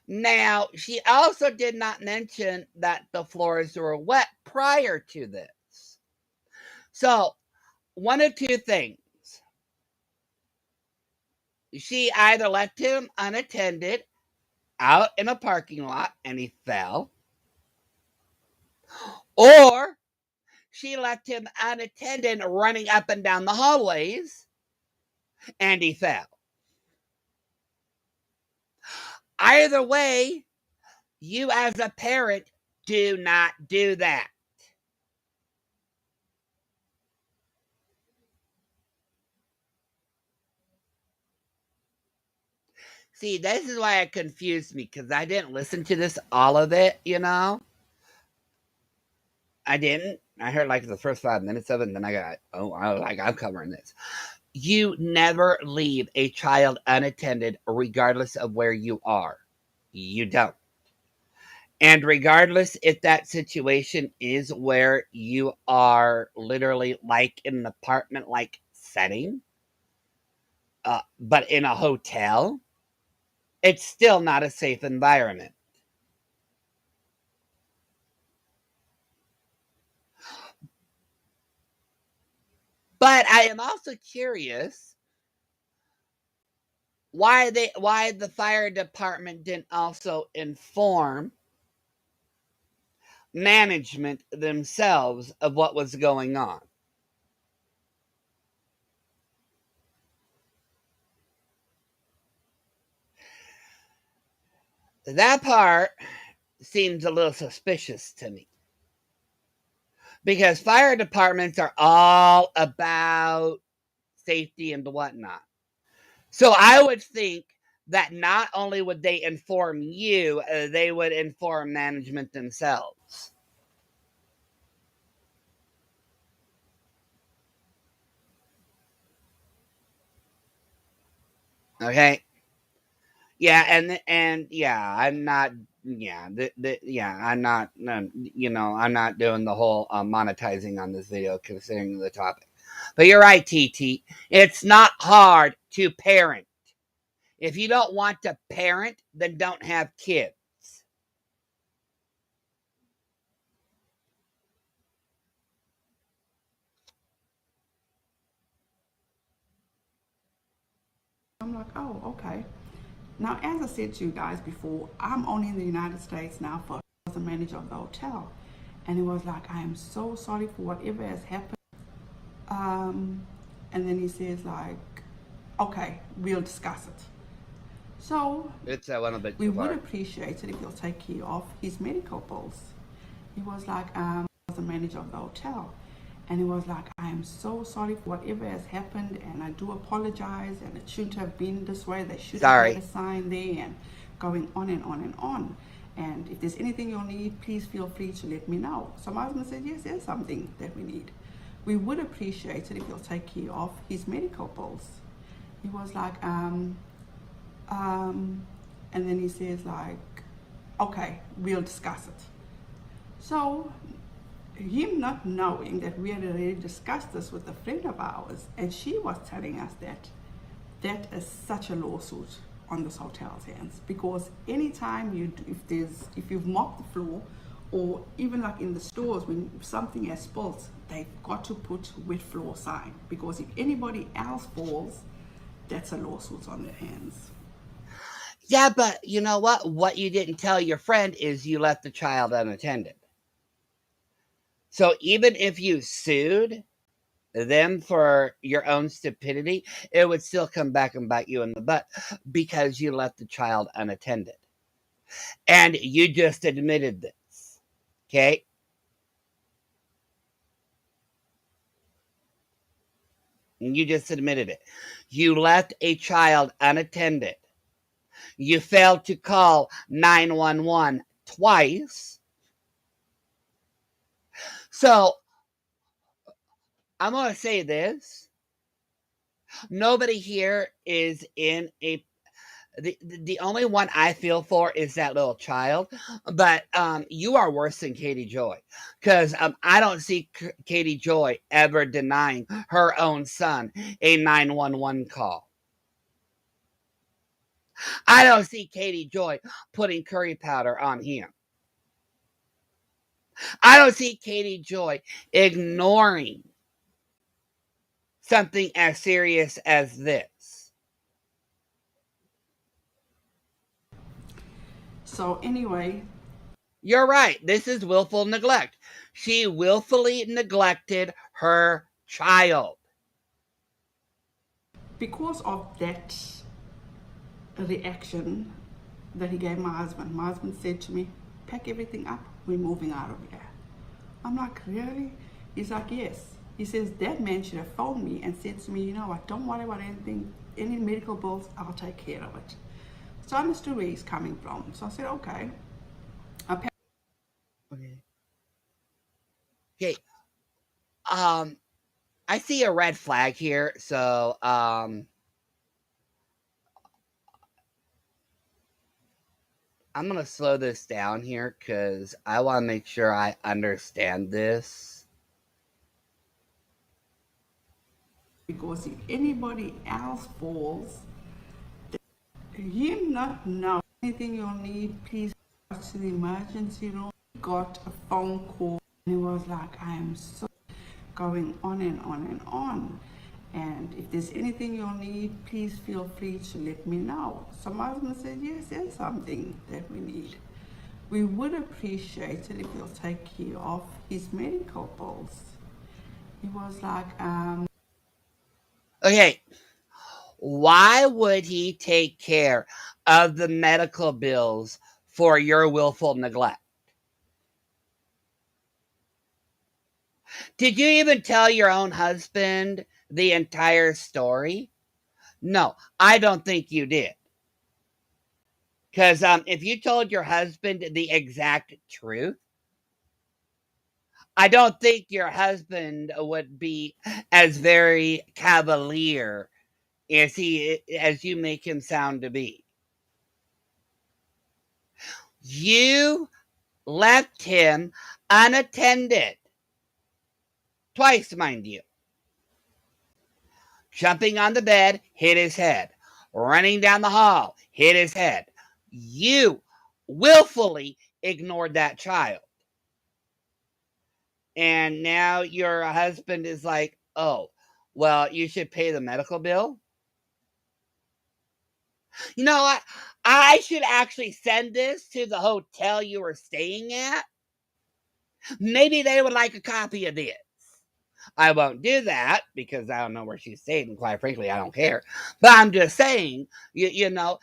Now, she also did not mention that the floors were wet prior to this. So, one of two things. She either left him unattended out in a parking lot and he fell, or she left him unattended running up and down the hallways and he fell. Either way, you as a parent do not do that. See, this is why it confused me because I didn't listen to this, all of it, you know? I didn't. I heard like the first 5 minutes of it, and then I got, oh, I was like, I'm covering this. You never leave a child unattended, regardless of where you are. You don't. And regardless if that situation is where you are literally like in an apartment like setting, but in a hotel, it's still not a safe environment. But I am also curious why the fire department didn't also inform management themselves of what was going on. That part seems a little suspicious to me because fire departments are all about safety and whatnot. So I would think that not only would they inform you, they would inform management themselves. Okay. Yeah, and yeah, I'm not. Yeah, yeah, I'm not. I'm not doing the whole monetizing on this video, considering the topic. But you're right, TT. It's not hard to parent. If you don't want to parent, then don't have kids. I'm like, oh, okay. Now, as I said to you guys before, I'm only in the United States now for the manager of the hotel. And he was like, I am so sorry for whatever has happened. Um, and then he says like, okay, we'll discuss it. So It's a little bit we too would far. appreciate it if you'll take care of his medical bills. He was like, I was the manager of the hotel. And he was like, I am so sorry for whatever has happened and I do apologize and it shouldn't have been this way. They should have had Sorry. a sign there and going on and on and on. And if there's anything you'll need, please feel free to let me know. So my husband said, yes, there's something that we need. We would appreciate it if you'll take care of his medical bills. He was like, and then he says like, okay, we'll discuss it. So him not knowing that we had already discussed this with a friend of ours, and she was telling us that that is such a lawsuit on this hotel's hands, because anytime if you've mopped the floor, or even like in the stores when something has spilled, they've got to put wet floor sign, because if anybody else falls, that's a lawsuit on their hands. Yeah, but you know what? What you didn't tell your friend is you left the child unattended. So even if you sued them for your own stupidity, it would still come back and bite you in the butt because you left the child unattended. And you just admitted this. Okay? You just admitted it. You left a child unattended. You failed to call 911 twice. So I'm going to say this. Nobody here is in a the only one I feel for is that little child, but you are worse than Katie Joy, because I don't see Katie Joy ever denying her own son a 911 call. I don't see Katie Joy putting curry powder on him. I don't see Katie Joy ignoring something as serious as this. So anyway, You're right. This is willful neglect. She willfully neglected her child. because of that reaction that he gave my husband said to me, pack everything up, we're moving out of here. I'm like, really? He's like, yes. He says, that man should have phoned me and said to me, you know what, don't worry about anything, any medical bills, I'll take care of it. So I understood where he's coming from. So I said, okay. Okay. Okay. Um, I see a red flag here, so I'm gonna slow this down here because I want to make sure I understand this. Because if anybody else falls, you not know anything you'll need, please go to the emergency room. Got a phone call and he was like, I am so going on and on and on. And if there's anything you'll need, please feel free to let me know. So my husband said, yes, there's something that we need. We would appreciate it if you'll take care of his medical bills. He was like, Okay, why would he take care of the medical bills for your willful neglect? Did you even tell your own husband the entire story? No, I don't think you did. Because if you told your husband the exact truth, I don't think your husband would be as very cavalier as you make him sound to be. You left him unattended. Twice, mind you. Jumping on the bed, hit his head. Running down the hall, hit his head. You willfully ignored that child. And now your husband is like, oh, well, you should pay the medical bill. You know what? I should actually send this to the hotel you were staying at. Maybe they would like a copy of this. I won't do that because I don't know where she stayed, and quite frankly, I don't care. But I'm just saying, you know,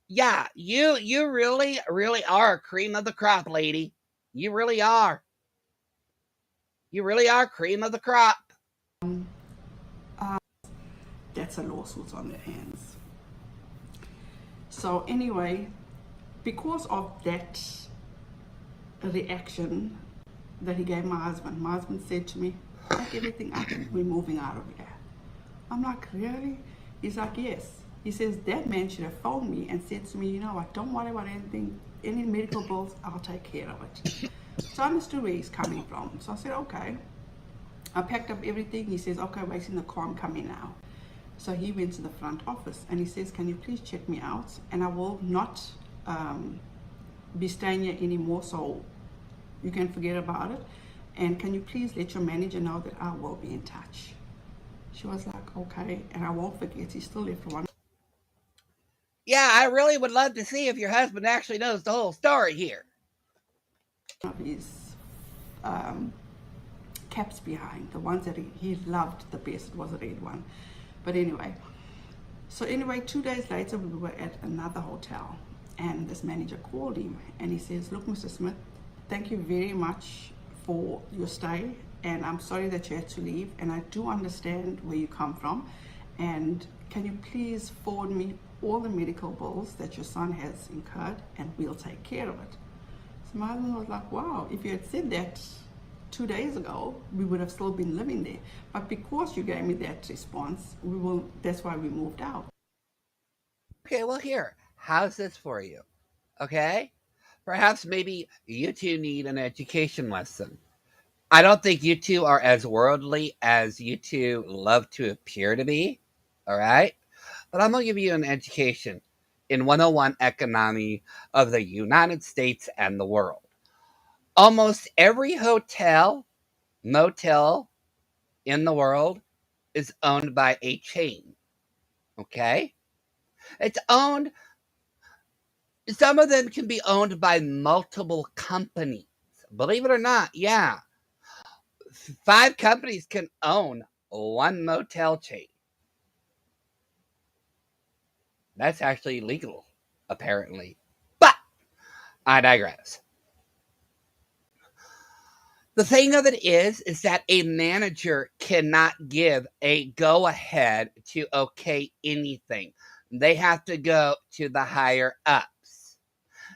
yeah, you really, really are cream of the crop, lady. You really are. You really are cream of the crop. that's a lawsuit on their hands. So anyway, because of that reaction that he gave my husband said to me, pack everything up, we're moving out of here. I'm like, really? He's like, yes. He says, that man should have phoned me and said to me, you know what, don't worry about anything, any medical bills, I'll take care of it. So I understood where he's coming from. So I said, okay. I packed up everything. He says, okay, wait in the car, I'm coming now. So he went to the front office and he says, can you please check me out? And I will not um, be staying here anymore, so you can forget about it. And can you please let your manager know that I will be in touch? She was like, okay. And I won't forget, he still left one Yeah, I really would love to see if your husband actually knows the whole story here. of his um, caps behind, the ones that he loved the best was a red one. But anyway, so anyway, 2 days later, we were at another hotel, and this manager called him, and he says, "Look, Mr. Smith, thank you very much for your stay, and I'm sorry that you had to leave, and I do understand where you come from, and can you please forward me all the medical bills that your son has incurred, and we'll take care of it." So my husband was like, "Wow, if you had said that 2 days ago, we would have still been living there. But because you gave me that response, that's why we moved out." Okay, well, here, how's this for you? Okay? Perhaps maybe you two need an education lesson. I don't think you two are as worldly as you two love to appear to be. All right? But I'm going to give you an education in 101 economy of the United States and the world. Almost every hotel, motel in the world is owned by a chain. Okay? It's owned, some of them can be owned by multiple companies. Believe it or not, yeah. 5 companies can own one motel chain. That's actually legal, apparently. But I digress. The thing of it is that a manager cannot give a go ahead to okay anything. They have to go to the higher ups.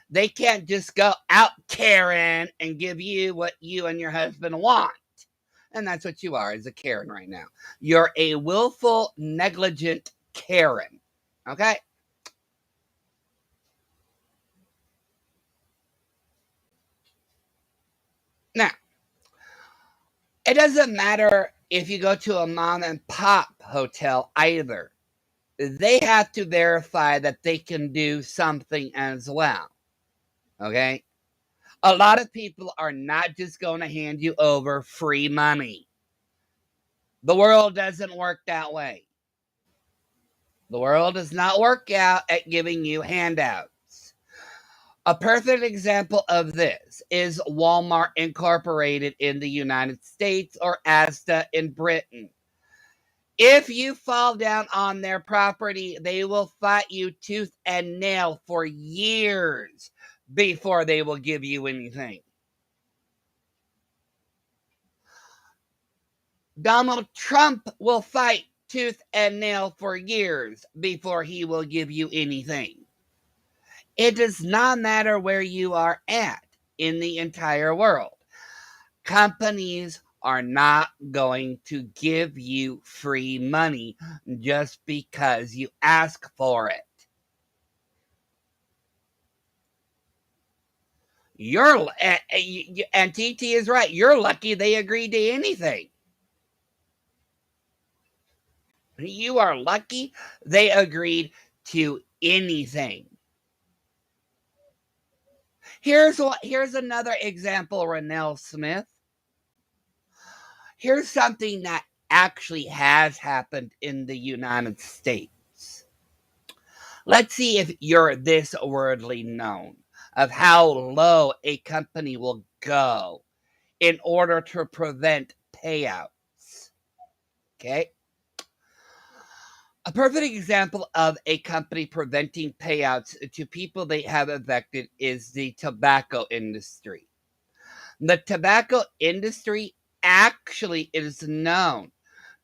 They can't just go out, Karen, and give you what you and your husband want. And that's what you are as a Karen right now. You're a willful, negligent Karen. Okay? Now, it doesn't matter if you go to a mom and pop hotel either. They have to verify that they can do something as well. Okay? A lot of people are not just going to hand you over free money. The world doesn't work that way. The world does not work out at giving you handouts. A perfect example of this is Walmart Incorporated in the United States or Asda in Britain. If you fall down on their property, they will fight you tooth and nail for years before they will give you anything. Donald Trump will fight tooth and nail for years before he will give you anything. It does not matter where you are at in the entire world. Companies are not going to give you free money just because you ask for it. You're and TT is right. You're lucky they agreed to anything. You are lucky they agreed to anything. Here's another example, Renelle Smith. Here's something that actually has happened in the United States. Let's see if you're this worldly known of how low a company will go in order to prevent payouts. Okay? A perfect example of a company preventing payouts to people they have affected is the tobacco industry. The tobacco industry actually is known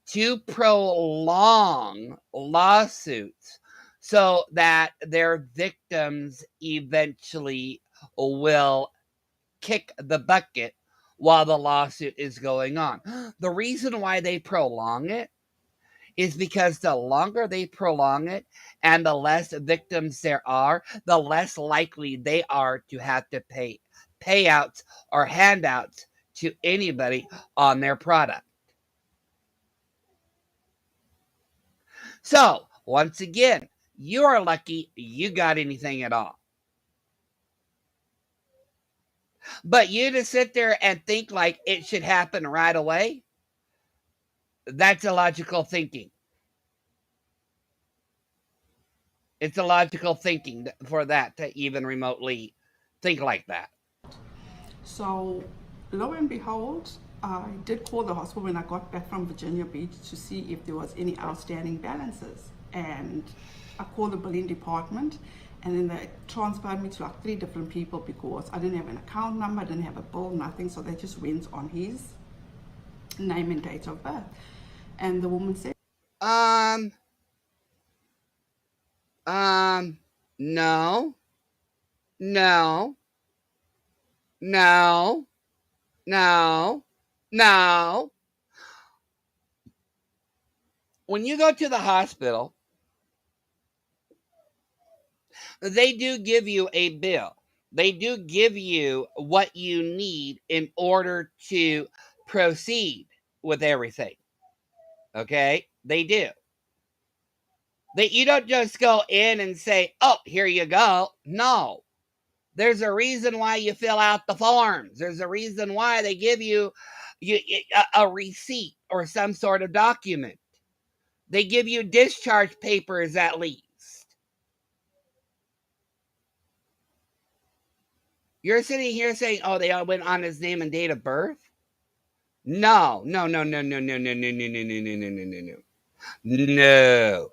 to prolong lawsuits so that their victims eventually will kick the bucket while the lawsuit is going on. The reason why they prolong it is because the longer they prolong it and the less victims there are, the less likely they are to have to pay payouts or handouts to anybody on their product. So, once again, you are lucky you got anything at all. But you to sit there and think like it should happen right away, that's illogical thinking. It's illogical thinking for that to even remotely think like that. So, lo and behold, I did call the hospital when I got back from Virginia Beach to see if there was any outstanding balances. And I called the billing department, and then they transferred me to like 3 different people because I didn't have an account number, I didn't have a bill, nothing. So they just went on his name and date of birth. And the woman said, Um, no, no, no, no, no. When you go to the hospital, they do give you a bill. They do give you what you need in order to proceed with everything. Okay? They do. You don't just go in and say, "Oh, here you go." No. There's a reason why you fill out the forms. There's a reason why they give you a receipt or some sort of document. They give you discharge papers at least. You're sitting here saying, "Oh, they all went on his name and date of birth." No, no, no, no, no, no, no, no, no, no, no, no, no, no, no, no, no,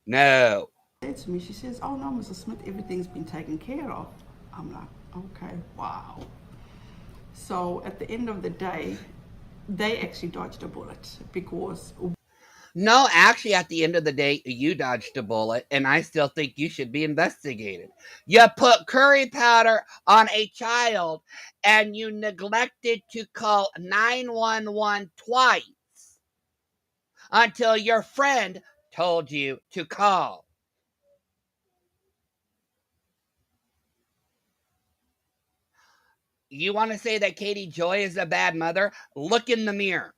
no. said to me, she says, "Oh no, Mrs. Smith, everything's been taken care of." I'm like, okay, wow. So at the end of the day, they actually dodged a bullet because No, actually, at the end of the day, you dodged a bullet, and I still think you should be investigated. You put curry powder on a child, and you neglected to call 911 twice until your friend told you to call. You want to say that Katie Joy is a bad mother? Look in the mirror.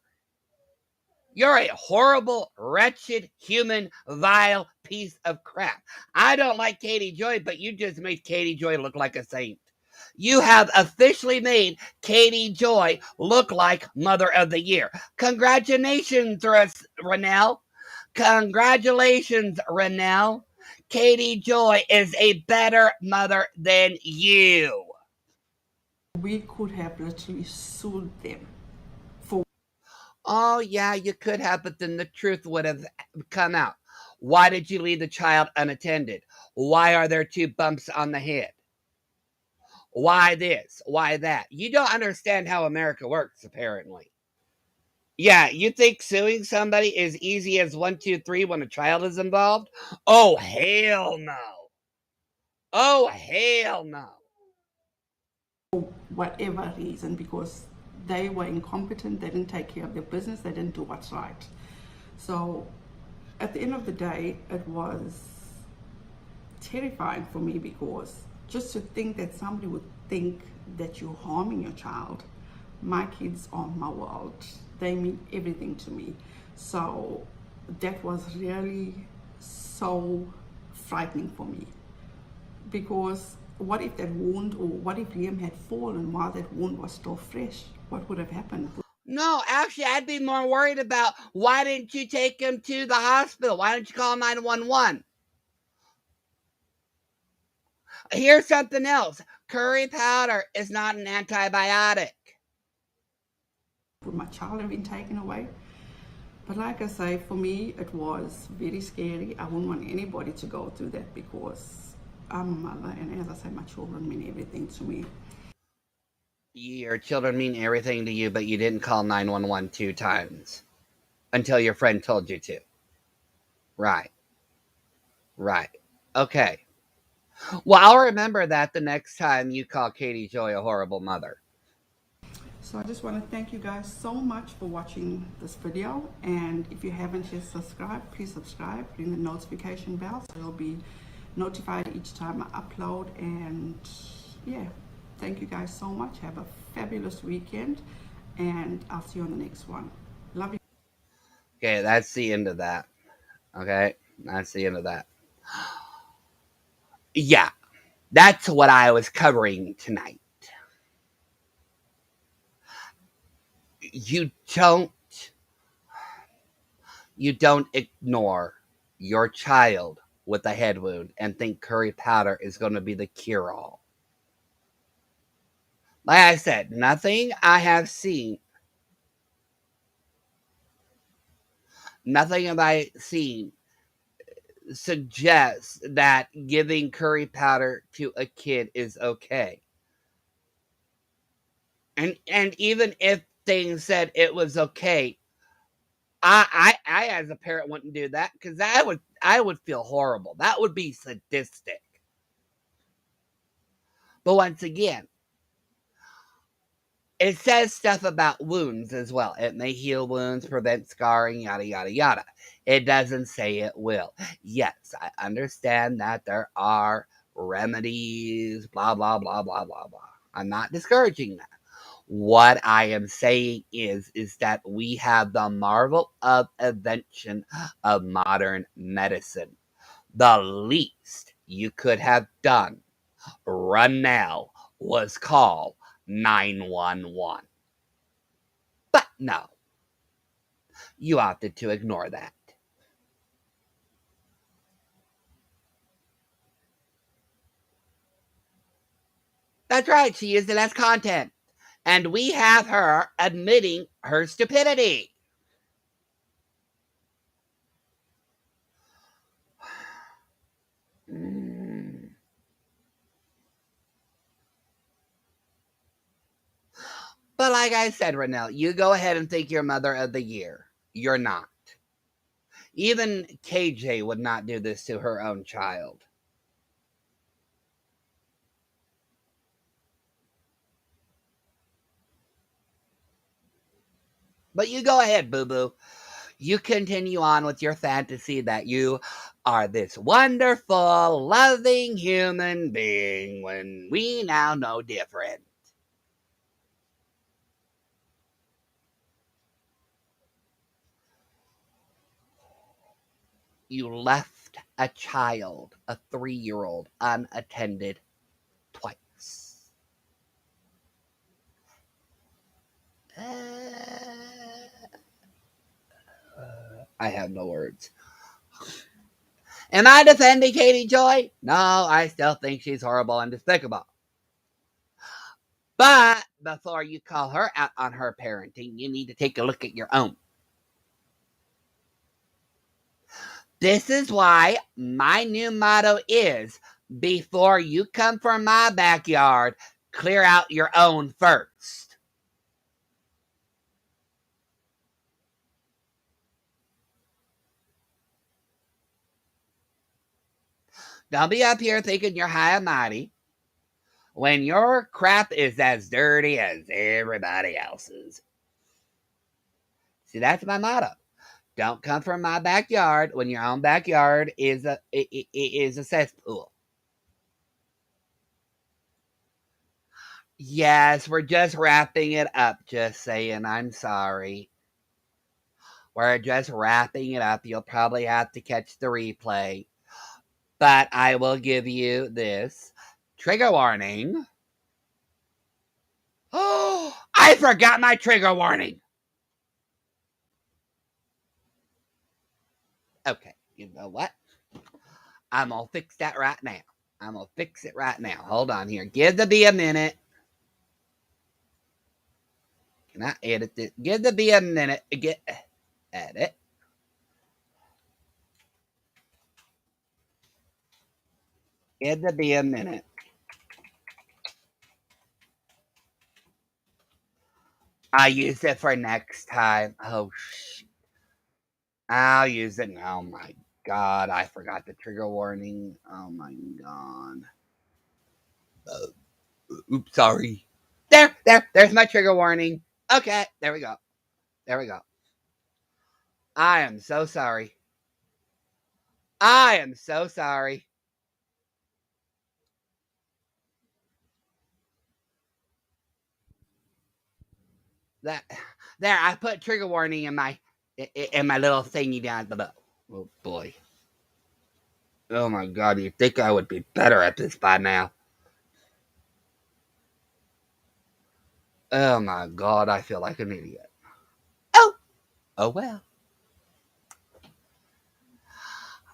You're a horrible, wretched, human, vile piece of crap. I don't like Katie Joy, but you just made Katie Joy look like a saint. You have officially made Katie Joy look like Mother of the Year. Congratulations, Renelle. Congratulations, Renelle. Katie Joy is a better mother than you. we could have literally sued them for Oh, yeah, you could have, but then the truth would have come out. Why did you leave the child unattended? Why are there 2 bumps on the head? Why this? Why that? You don't understand how America works, apparently. Yeah, you think suing somebody is easy as 1, 2, 3 when a child is involved? Oh, hell no. Oh, hell no. whatever reason because they were incompetent, they didn't take care of their business, they didn't do what's right. So at the end of the day, it was terrifying for me because just to think that somebody would think that you're harming your child. My kids are my world, they mean everything to me. So that was really so frightening for me because what if that wound, or what if Liam had fallen while that wound was still fresh? What would have happened? No, actually, I'd be more worried about why didn't you take him to the hospital? Why didn't you call 911? Here's something else. Curry powder is not an antibiotic. Would my child have been taken away? But like I say, for me, it was very scary. I wouldn't want anybody to go through that because I'm a mother, and as I say, my children mean everything to me. Your children mean everything to you, but you didn't call 911 2 times until your friend told you to. Right. Right. Okay. Well, I'll remember that the next time you call Katie Joy a horrible mother. So I just want to thank you guys so much for watching this video. And if you haven't yet subscribed, please subscribe, ring the notification bell so you'll be notified each time I upload. And yeah, Thank you guys so much. Have a fabulous weekend, and I'll see you on the next one. Love you. Okay, that's the end of that. Okay, that's the end of that. Yeah, that's what I was covering tonight. You don't you don't ignore your child with a head wound and think curry powder is going to be the cure all. Like I said, nothing have I seen suggests that giving curry powder to a kid is okay. And even if things said it was okay, I as a parent wouldn't do that because I would feel horrible. That would be sadistic. But once again, it says stuff about wounds as well. It may heal wounds, prevent scarring, yada yada yada. It doesn't say it will. Yes, I understand that there are remedies, blah blah blah blah blah blah. I'm not discouraging that. What I am saying is that we have the marvel of invention of modern medicine. The least you could have done, Renelle, was call 911. But no, you opted to ignore that. That's right, she used it as content. And we have her admitting her stupidity. Mm. But like I said, Renelle, you go ahead and think you're Mother of the Year. You're not. Even KJ would not do this to her own child. But you go ahead, boo boo. You continue on with your fantasy that you are this wonderful, loving human being when we now know different. You left a child, a 3-year old, unattended twice. I have no words. Am I defending Katie Joy? No, I still think she's horrible and despicable. But before you call her out on her parenting, you need to take a look at your own. This is why my new motto is before you come from my backyard, clear out your own first. Don't be up here thinking you're high and mighty when your crap is as dirty as everybody else's. See, that's my motto. Don't come from my backyard when your own backyard is a cesspool. Yes, we're just wrapping it up. Just saying, I'm sorry. We're just wrapping it up. You'll probably have to catch the replay. But I will give you this trigger warning. Oh, I forgot my trigger warning. Okay, you know what? I'm going to fix that right now. I'm going to fix it right now. Hold on here. Give the bee a minute. Can I edit this? Give the bee a minute. Get edit. Give the bee a minute. I use it for next time. Oh, I'll use it. Oh my god, I forgot the trigger warning. Oh my god. Oops, sorry. There's my trigger warning. Okay, there we go. There we go. I am so sorry. I am so sorry. That there, I put trigger warning in my little thingy down below. Oh boy. Oh my god, you'd think I would be better at this by now. Oh my god, I feel like an idiot. Oh, oh well.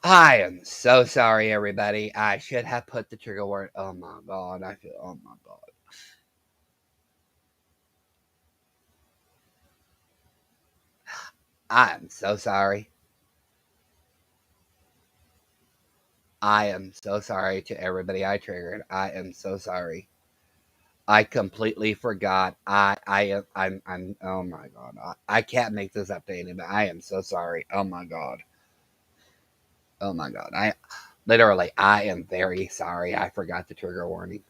I am so sorry, everybody. I should have put the trigger word. Oh my god, I feel. Oh my god. I am so sorry. I am so sorry to everybody I triggered. I am so sorry. I completely forgot. I'm. Oh my god. I can't make this up to anybody. I am so sorry. Oh my god. Oh my god. Literally, I am very sorry. I forgot the trigger warning.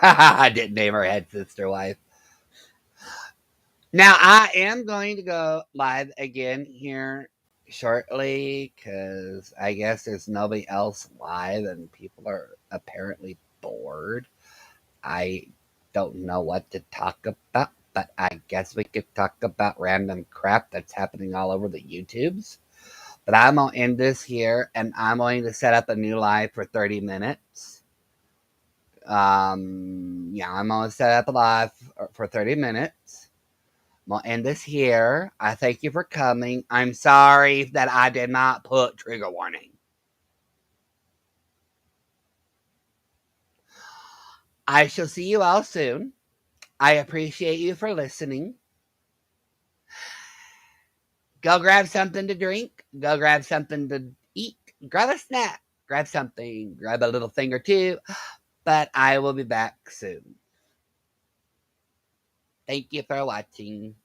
I didn't name her head sister wife. Now I am going to go live again here shortly because I guess there's nobody else live and people are apparently bored. I don't know what to talk about, but I guess we could talk about random crap that's happening all over the YouTubes. But I'm gonna end this here and I'm going to set up a new live for 30 minutes. Yeah, I'm gonna set up a live for 30 minutes. We'll end this here. I thank you for coming. I'm sorry that I did not put trigger warning. I shall see you all soon. I appreciate you for listening. Go grab something to drink. Go grab something to eat. Grab a snack. Grab something. Grab a little thing or two. But I will be back soon. Thank you for watching.